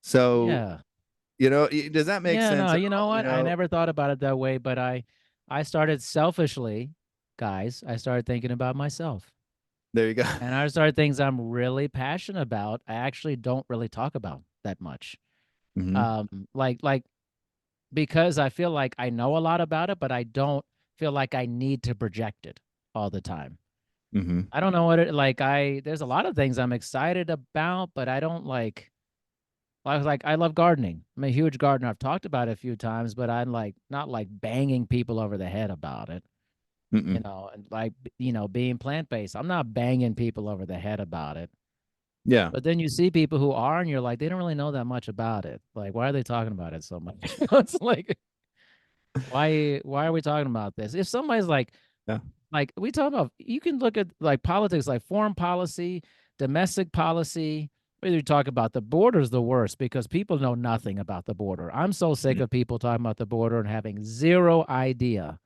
So, Yeah. does that make Yeah, sense no, at you know all? what? I never thought about it that way, but I started selfishly, guys, I started thinking about myself. There you go. And I started things I'm really passionate about. I actually don't really talk about that much. Mm-hmm. Like because I feel like I know a lot about it, but I don't feel like I need to project it all the time. Mm-hmm. I don't know what it like there's a lot of things I'm excited about, but I don't like I was like, I love gardening. I'm a huge gardener. I've talked about it a few times, but I'm like not like banging people over the head about it, Mm-mm. and like being plant based. I'm not banging people over the head about it. Yeah. But then you see people who are, and you're like, they don't really know that much about it. Like, why are they talking about it so much? It's like, why are we talking about this? If somebody's Yeah. like we talk about, you can look at like politics, like foreign policy, domestic policy. Whether you talk about the border is the worst because people know nothing about the border. I'm so sick of people talking about the border and having zero idea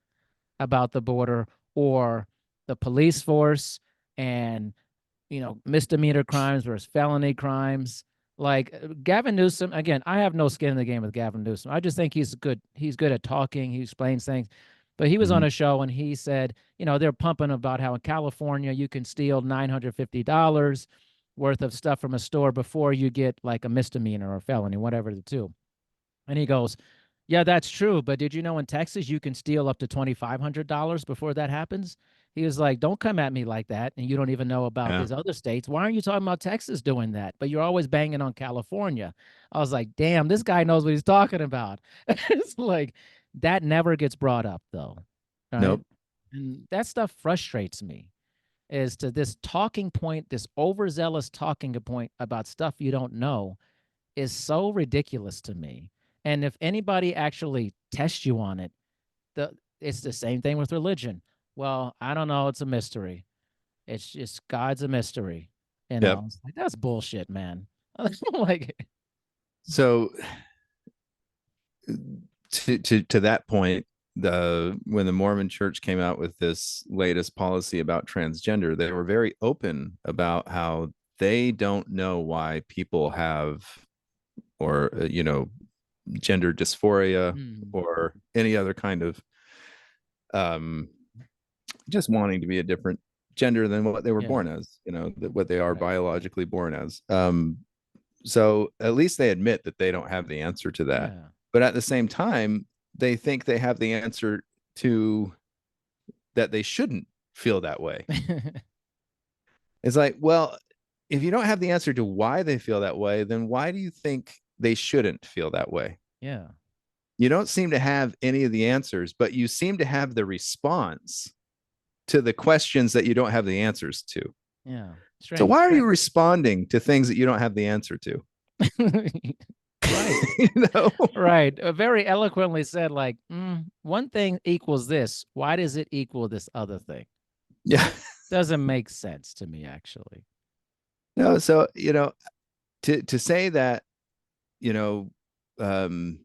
about the border or the police force and misdemeanor crimes versus felony crimes. Like Gavin Newsom, again, I have no skin in the game with Gavin Newsom. I just think he's good. He's good at talking. He explains things. But he was on Mm-hmm. a show and he said, they're pumping about how in California you can steal $950 worth of stuff from a store before you get like a misdemeanor or felony, whatever the two. And he goes, yeah, that's true. But did you know in Texas you can steal up to $2,500 before that happens? He was like, don't come at me like that. And you don't even know about Yeah. these other states. Why aren't you talking about Texas doing that? But you're always banging on California. I was like, damn, this guy knows what he's talking about. It's like that never gets brought up though. Right. Nope. And that stuff frustrates me is to this talking point, this overzealous talking point about stuff you don't know is so ridiculous to me. And if anybody actually tests you on it, it's the same thing with religion. Well, I don't know. It's a mystery. It's just God's a mystery. Yep. It's like that's bullshit, man. Like, So to that point, when the Mormon Church came out with this latest policy about transgender, they were very open about how they don't know why people have or gender dysphoria or any other kind of just wanting to be a different gender than what they were born as, what they are biologically born as. So at least they admit that they don't have the answer to that. Yeah. But at the same time, they think they have the answer to that they shouldn't feel that way. It's like, well, if you don't have the answer to why they feel that way, then why do you think they shouldn't feel that way? Yeah. You don't seem to have any of the answers, but you seem to have the response to the questions that you don't have the answers to. Yeah. So Strange. why are you responding to things that you don't have the answer to? Right. You know? Right. Very eloquently said, like, one thing equals this. Why does it equal this other thing? Yeah. Doesn't make sense to me, actually. No, so to say that, you know, um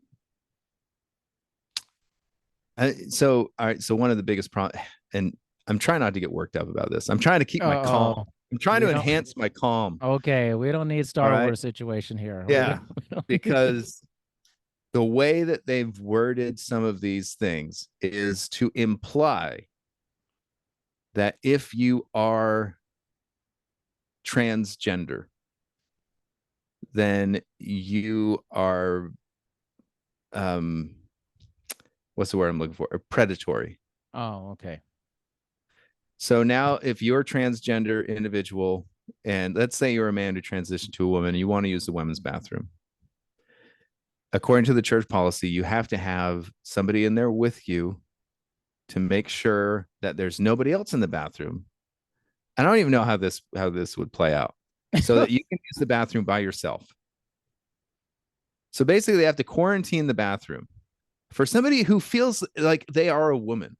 so all right, so one of the biggest problems, and I'm trying not to get worked up about this. I'm trying to keep my calm. Oh, I'm trying we to don't. enhance my calm. Okay, we don't need All Star right. Wars situation here. Yeah. We don't need- Because the way that they've worded some of these things is to imply that if you are transgender, then you are what's the word I'm looking for? Predatory. Oh, okay. So now if you're a transgender individual, and let's say you're a man who transitioned to a woman and you want to use the women's bathroom, according to the church policy, you have to have somebody in there with you to make sure that there's nobody else in the bathroom. I don't even know how this would play out, so that you can use the bathroom by yourself. So basically, they have to quarantine the bathroom for somebody who feels like they are a woman,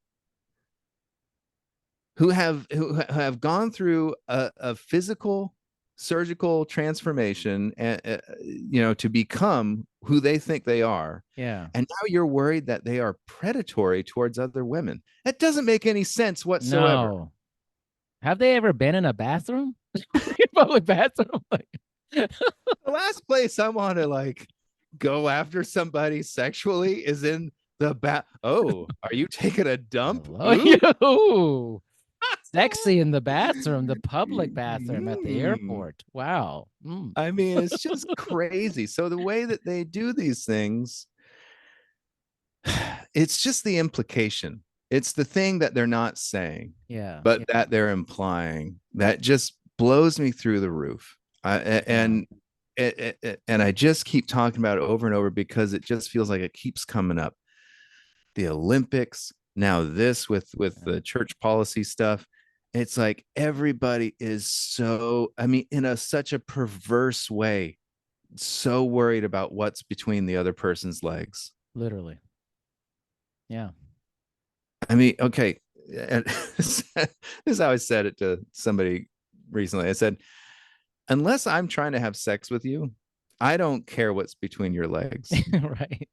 who have gone through a physical surgical transformation, and to become who they think they are. Yeah. And now you're worried that they are predatory towards other women. That doesn't make any sense whatsoever. No. Have they ever been in a bathroom? Public bathroom? The last place I want to go after somebody sexually is in the bath. Oh, are you taking a dump? Hello, you. Sexy in the bathroom, the public bathroom at the airport. Wow. I mean, it's just crazy. So the way that they do these things, it's just the implication. It's the thing that they're not saying, Yeah. but Yeah. that they're implying, that just blows me through the roof. And I just keep talking about it over and over because it just feels like it keeps coming up. The Olympics, now this with the church policy stuff. It's like everybody is so, I mean, in such a perverse way, so worried about what's between the other person's legs. Literally. Yeah. I mean, okay. And this is how I said it to somebody recently. I said, unless I'm trying to have sex with you, I don't care what's between your legs. Right.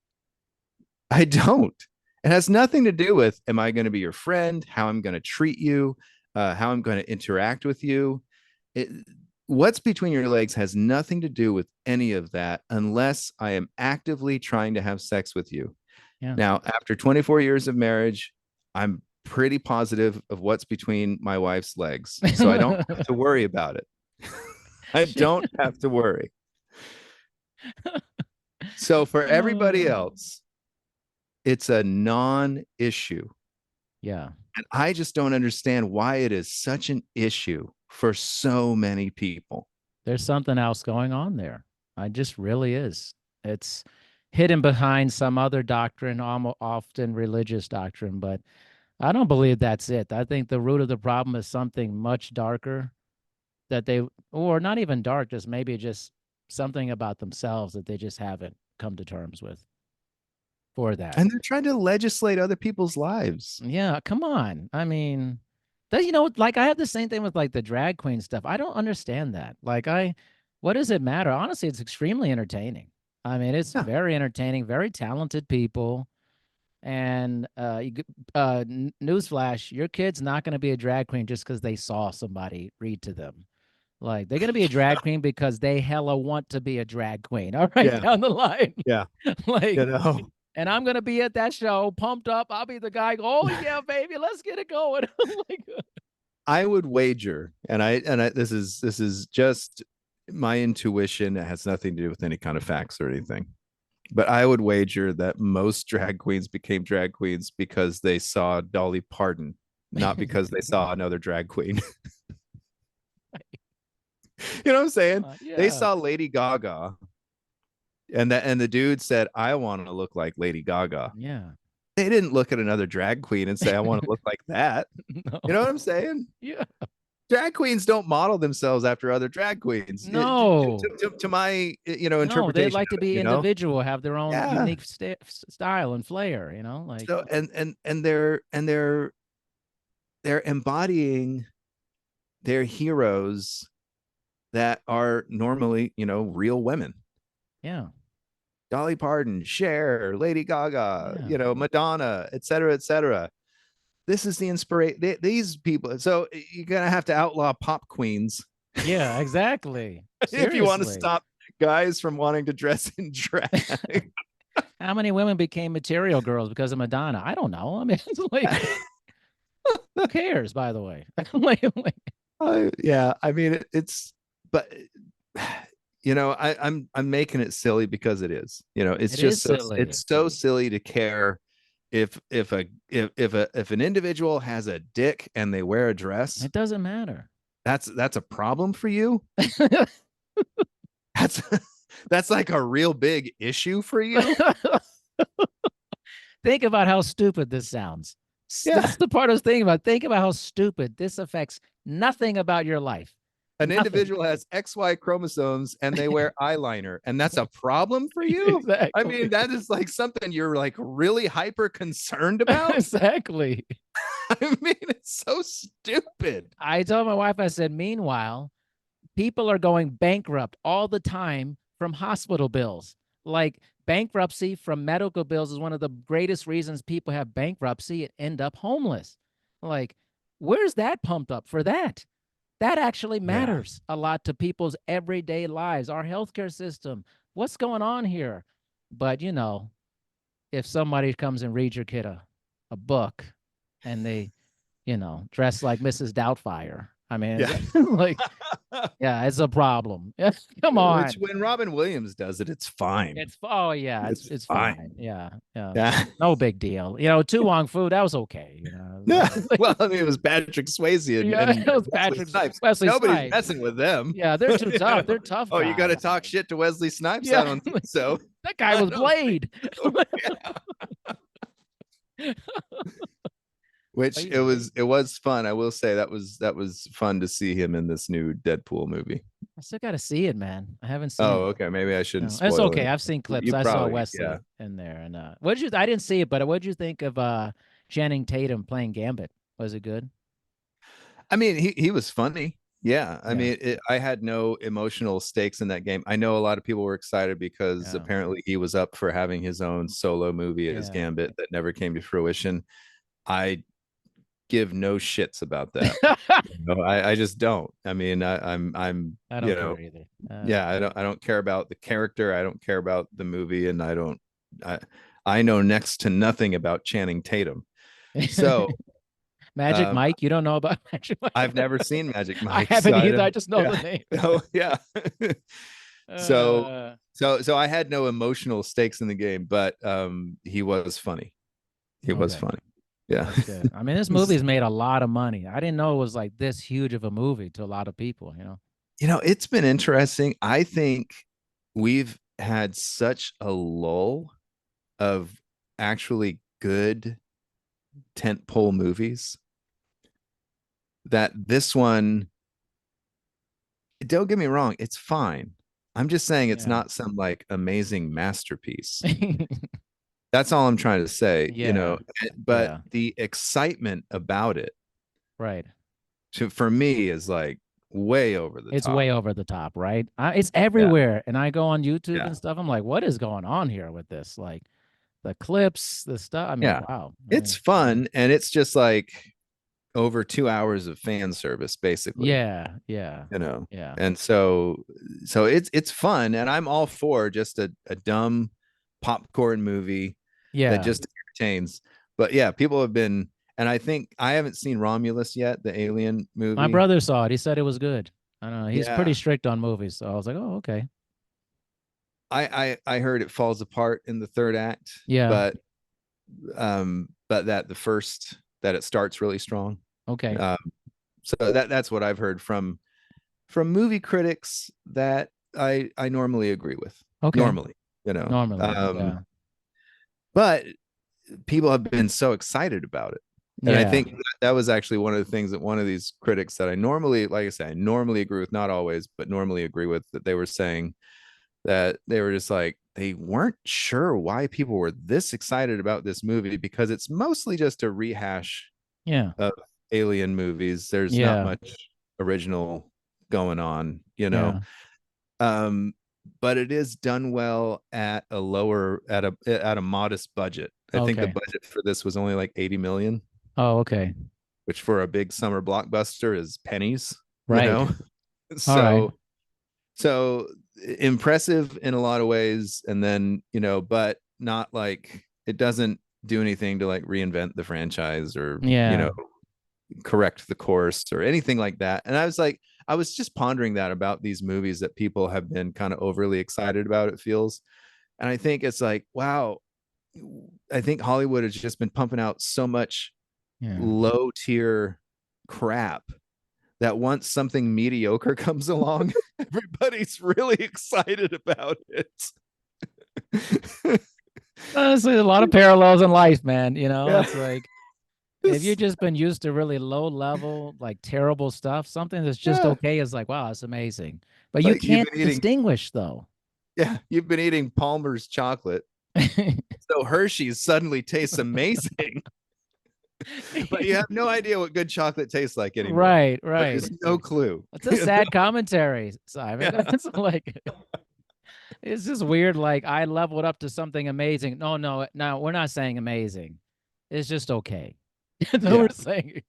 I don't. It has nothing to do with, am I going to be your friend? How I'm going to treat you? How I'm going to interact with you? What's between your legs has nothing to do with any of that unless I am actively trying to have sex with you. Yeah. Now, after 24 years of marriage, I'm pretty positive of what's between my wife's legs. So I don't have to worry about it. I don't have to worry. So for everybody else, it's a non-issue. Yeah. And I just don't understand why it is such an issue for so many people. There's something else going on there. I just really is. It's hidden behind some other doctrine, almost often religious doctrine, but I don't believe that's it. I think the root of the problem is something much darker that they, or not even dark, just maybe just something about themselves that they just haven't come to terms with for that. And they're trying to legislate other people's lives. Yeah, come on. I mean, that like I have the same thing with like the drag queen stuff. I don't understand that. What does it matter? Honestly, it's extremely entertaining. I mean, it's very entertaining, very talented people. And newsflash, your kid's not going to be a drag queen just because they saw somebody read to them. Like they're going to be a drag queen because they hella want to be a drag queen. All right, down the line. Yeah. Like, and I'm going to be at that show, pumped up. I'll be the guy. Oh yeah, baby, let's get it going. Like, I would wager, and I this is just my intuition. It has nothing to do with any kind of facts or anything. But I would wager that most drag queens became drag queens because they saw Dolly Parton, not because they saw another drag queen. You know what I'm saying? They Yeah. saw Lady Gaga, and the dude said, "I want to look like Lady Gaga." Yeah. They didn't look at another drag queen and say, "I want to look like that." You know No. what I'm saying? Yeah. Drag queens don't model themselves after other drag queens. No. To my No, they interpretation like to of it, be individual, have their own yeah. unique style and flair, like So they're embodying their heroes that are normally, real women. yeah. Dolly Parton, Cher, Lady Gaga, Yeah. Madonna, et cetera, et cetera. This is the inspiration. These people. So you're gonna have to outlaw pop queens Yeah, exactly. if you want to Seriously. stop guys from wanting to dress in drag. How many women became material girls because of Madonna? I don't know. I mean, it's like, who cares, by the way? Yeah, I mean but I'm making it silly because it is. It's It is just so silly. it's so silly to care if an individual has a dick and they wear a dress. It doesn't matter. That's a problem for you. That's that's like a real big issue for you. Think about how stupid this sounds. Yeah. That's the part I was thinking about. Think about how stupid this affects nothing about your life. An Nothing. individual has XY chromosomes and they wear eyeliner, and that's a problem for you. Exactly. I mean, that is like something you're like really hyper concerned about. Exactly. I mean, it's so stupid. I told my wife, I said, meanwhile, people are going bankrupt all the time from hospital bills. Like bankruptcy from medical bills is one of the greatest reasons people have bankruptcy and end up homeless. Like, where's that pumped up for that? That actually matters a lot to people's everyday lives, our healthcare system. What's going on here? But, if somebody comes and reads your kid a book and they, dress like Mrs. Doubtfire, I mean, Yeah. like, yeah, it's a problem. Come on. Which when Robin Williams does it, it's fine. It's fine. fine. Yeah. Yeah. No big deal. Tu Wong Fu, that was okay. Yeah. Well, I mean, it was Patrick Swayze and, Yeah, and it was Wesley Snipes. Wesley Nobody's Snipes. messing with them. Yeah, they're too tough. They're tough Oh, you got to guys. talk shit to Wesley Snipes? Yeah. I don't think so. That guy was Blade. Which it was fun. I will say that was fun to see him in this new Deadpool movie. I still got to see it, man. I haven't seen Oh, it. okay. Maybe I shouldn't No, spoil it's okay. it. I've seen clips. You I saw probably- Wesley yeah. in there. And I didn't see it, but what'd you think of Channing Tatum playing Gambit? Was it good? I mean, he was funny. Yeah. I Yeah. mean, I had no emotional stakes in that game. I know a lot of people were excited because Yeah. apparently he was up for having his own solo movie as Yeah. Gambit that never came to fruition. I give no shits about that. I just don't. I mean, I'm I don't care either. yeah, I don't care about the character. I don't care about the movie, and I know next to nothing about Channing Tatum. So Magic Mike, you don't know about Magic Mike? I've never seen Magic Mike. I haven't so either. I just know the name. Oh yeah. So I had no emotional stakes in the game, but he was funny. He was funny. Yeah. I mean, this movie's made a lot of money. I didn't know it was like this huge of a movie to a lot of people, It's been interesting. I think we've had such a lull of actually good tentpole movies that this one, don't get me wrong, it's fine. I'm just saying it's not some like amazing masterpiece. That's all I'm trying to say, but the excitement about it, right, for me is like way over the top. It's way over the top, right? It's everywhere. And I go on YouTube and stuff. I'm like, what is going on here with this? Like the clips, the stuff. I mean, wow. It's fun. And it's just like over 2 hours of fan service, basically. Yeah. And so it's fun. And I'm all for just a dumb popcorn movie that just entertains. But yeah, people have been, and I think I haven't seen Romulus yet, the Alien movie. My brother saw it. He said it was good. I don't know. He's pretty strict on movies. So I was like, oh, okay. I heard it falls apart in the third act. Yeah. But that it starts really strong. Okay. So that's what I've heard from from movie critics that I normally agree with. Okay. Normally, you know. Normally. Yeah. But people have been so excited about it. And I Yeah. think that was actually one of the things that one of these critics that I normally, like I say, I normally agree with, not always, but normally agree with, that they were saying that they were just like, they weren't sure why people were this excited about this movie, because it's mostly just a rehash Yeah. of alien movies. There's not Yeah. much original going on, you know. Yeah. Um, but it is done well at a lower, at a modest budget. I think the Okay. budget for this was only like 80 million, Oh, okay. which for a big summer blockbuster is pennies, you Right. know. All right. So impressive in a lot of ways, and then, you know, but not like, it doesn't do anything to like reinvent the franchise or, you Yeah. know, correct the course or anything like that. And I was like, I was just pondering that about these movies that people have been kind of overly excited about, it feels. And I think it's like, wow, I think Hollywood has just been pumping out so much Yeah. low tier crap that once something mediocre comes along, everybody's really excited about it. Honestly, a lot of parallels in life, man. You know, Yeah. it's like if you've just been used to really low level, like terrible stuff, something that's just Yeah. okay is like, wow, it's amazing. But you Like you've can't been eating, distinguish though. yeah, you've been eating Palmer's chocolate. So Hershey's suddenly tastes amazing, but you have no idea what good chocolate tastes like anymore. Right, right. There's no clue. It's a sad commentary, Simon. Yeah. It's like it's just weird. Like I leveled up to something amazing. No, no, no, we're not saying amazing. It's just okay. That's what Yeah. we're saying.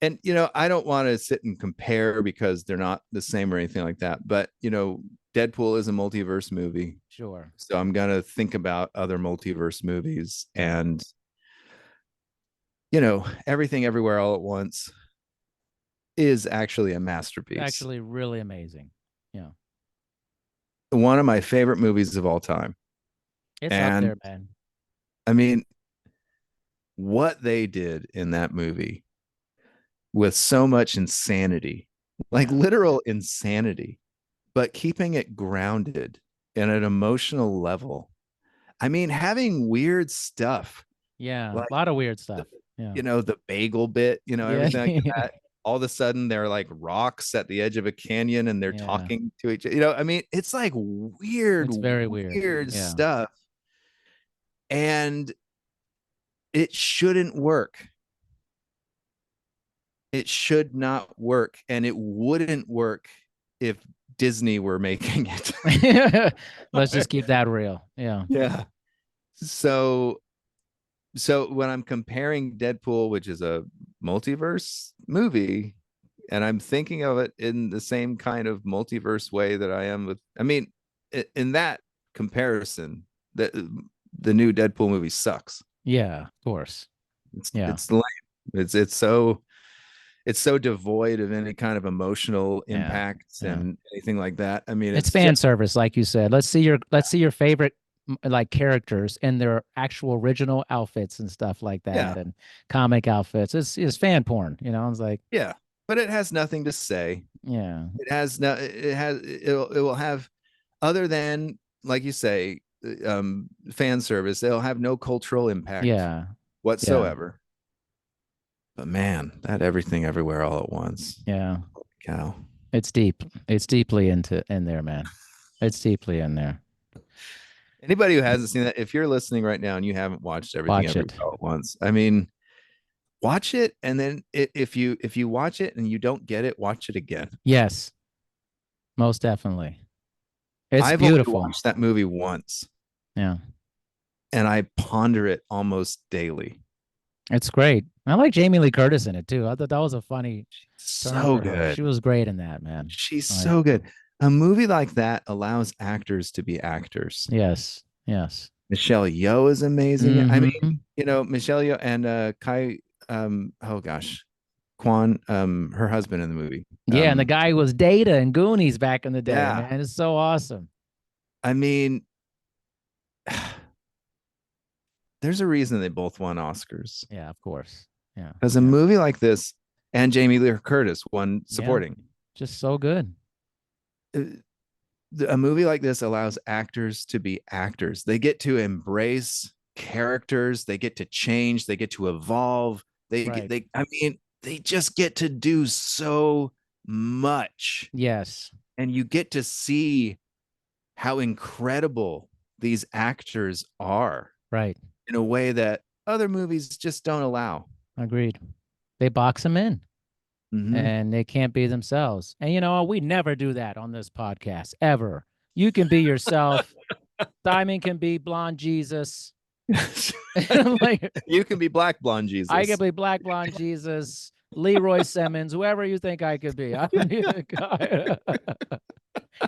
And, you know, I don't want to sit and compare because they're not the same or anything like that. But, you know, Deadpool is a multiverse movie. Sure. So I'm going to think about other multiverse movies. And, you know, Everything Everywhere All at Once is actually a masterpiece. Actually, really amazing. Yeah. One of my favorite movies of all time. It's up And there, man. I mean, what they did in that movie with so much insanity, like Yeah. literal insanity, but keeping it grounded in an emotional level. I mean, having weird stuff, Yeah. like, A lot of weird stuff. Yeah. you know, the bagel bit, you know, Yeah. everything like that. All of a sudden, they're like rocks at the edge of a canyon and they're Yeah. talking to each other. You know, I mean, it's like weird, It's very weird. weird Yeah. stuff. And it shouldn't work. It should not work. And it wouldn't work if Disney were making it. Let's just keep that real. Yeah. Yeah. So when I'm comparing Deadpool, which is a multiverse movie, and I'm thinking of it in the same kind of multiverse way that I am with, I mean, in that comparison, the new Deadpool movie sucks. Yeah, of course. Yeah. It's lame. It's so devoid of any kind of emotional impact Yeah. and anything like that. I mean, It's fan service, like you said. Let's see your favorite like characters in their actual original outfits and stuff like that, and comic outfits. It's fan porn, you know. It's like, yeah, but it has nothing to say. yeah, It will have, other than, like you say, fan service. It'll have no cultural impact yeah, whatsoever. But man, that Everything Everywhere All at Once. yeah. Holy cow. It's deep. It's deeply in there, man. It's deeply in there. Anybody who hasn't seen that, if you're listening right now and you haven't watched Everything Watch Everywhere it. All at Once, I mean, watch it, and then if you watch it and you don't get it, watch it again. Yes, most definitely. It's I've beautiful. only watched that movie once. Yeah, and I ponder it almost daily. it's great. I like Jamie Lee Curtis in it too. I thought that was a funny. So good. She was great in that, man. She's so good. A movie like that allows actors to be actors. Yes. Yes. Michelle Yeoh is amazing. Mm-hmm. I mean, you know, Michelle Yeoh and Kai, oh gosh, Kwan, her husband in the movie. Yeah, and the guy was Data and Goonies back in the day, Yeah. man. It's so awesome. I mean, there's a reason they both won Oscars. Yeah, of course. Yeah. Because a movie like this, and Jamie Lee Curtis won supporting. Just so good. a movie like this allows actors to be actors. They get to embrace characters, they get to change, they get to evolve. Right. They just get to do so much. Yes. And you get to see how incredible these actors are Right. in a way that other movies just don't allow. Agreed. They box them in. And they can't be themselves. And you know, we never do that on this podcast, ever. You can be yourself. Simon can be blonde Jesus. Like, you can be black blonde Jesus. I can be black blonde Jesus, Leroy Simmons, whoever you think I could be. I don't need a guy.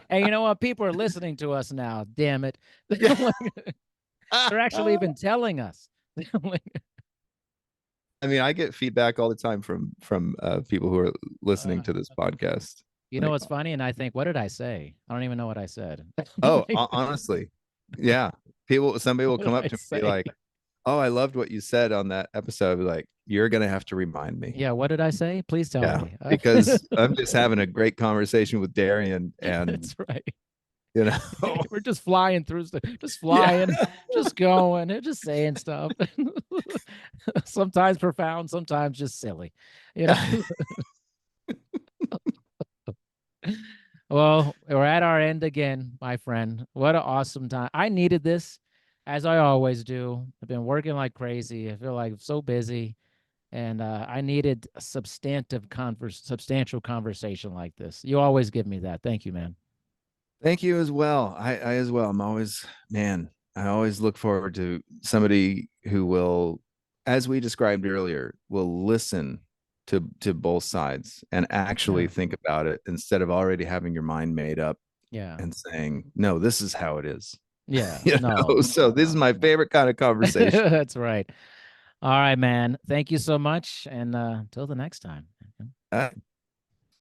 And you know what? People are listening to us now. Damn it. They're actually even telling us. I mean, I get feedback all the time from people who are listening to this podcast. You know what's funny? And I think, what did I say? I don't even know what I said. Oh, honestly, yeah. Somebody will come up to me and be like, "Oh, I loved what you said on that episode." I'll be like, "You're gonna have to remind me." Yeah, what did I say? Please tell me. Because I'm just having a great conversation with Darian, and that's right. You know, we're just flying through, just flying, just going, just saying stuff. Sometimes profound, sometimes just silly. You know. Well, we're at our end again, my friend. What an awesome time. I needed this, as I always do. I've been working like crazy. I feel like I'm so busy. And I needed a substantial conversation like this. You always give me that. Thank you, man. Thank you as well. I as well. I always look forward to somebody who will, as we described earlier, will listen to both sides and actually think about it instead of already having your mind made up. Yeah. And saying, no, this is how it is. Yeah. So this is my favorite kind of conversation. That's right. All right, man. Thank you so much. And until the next time.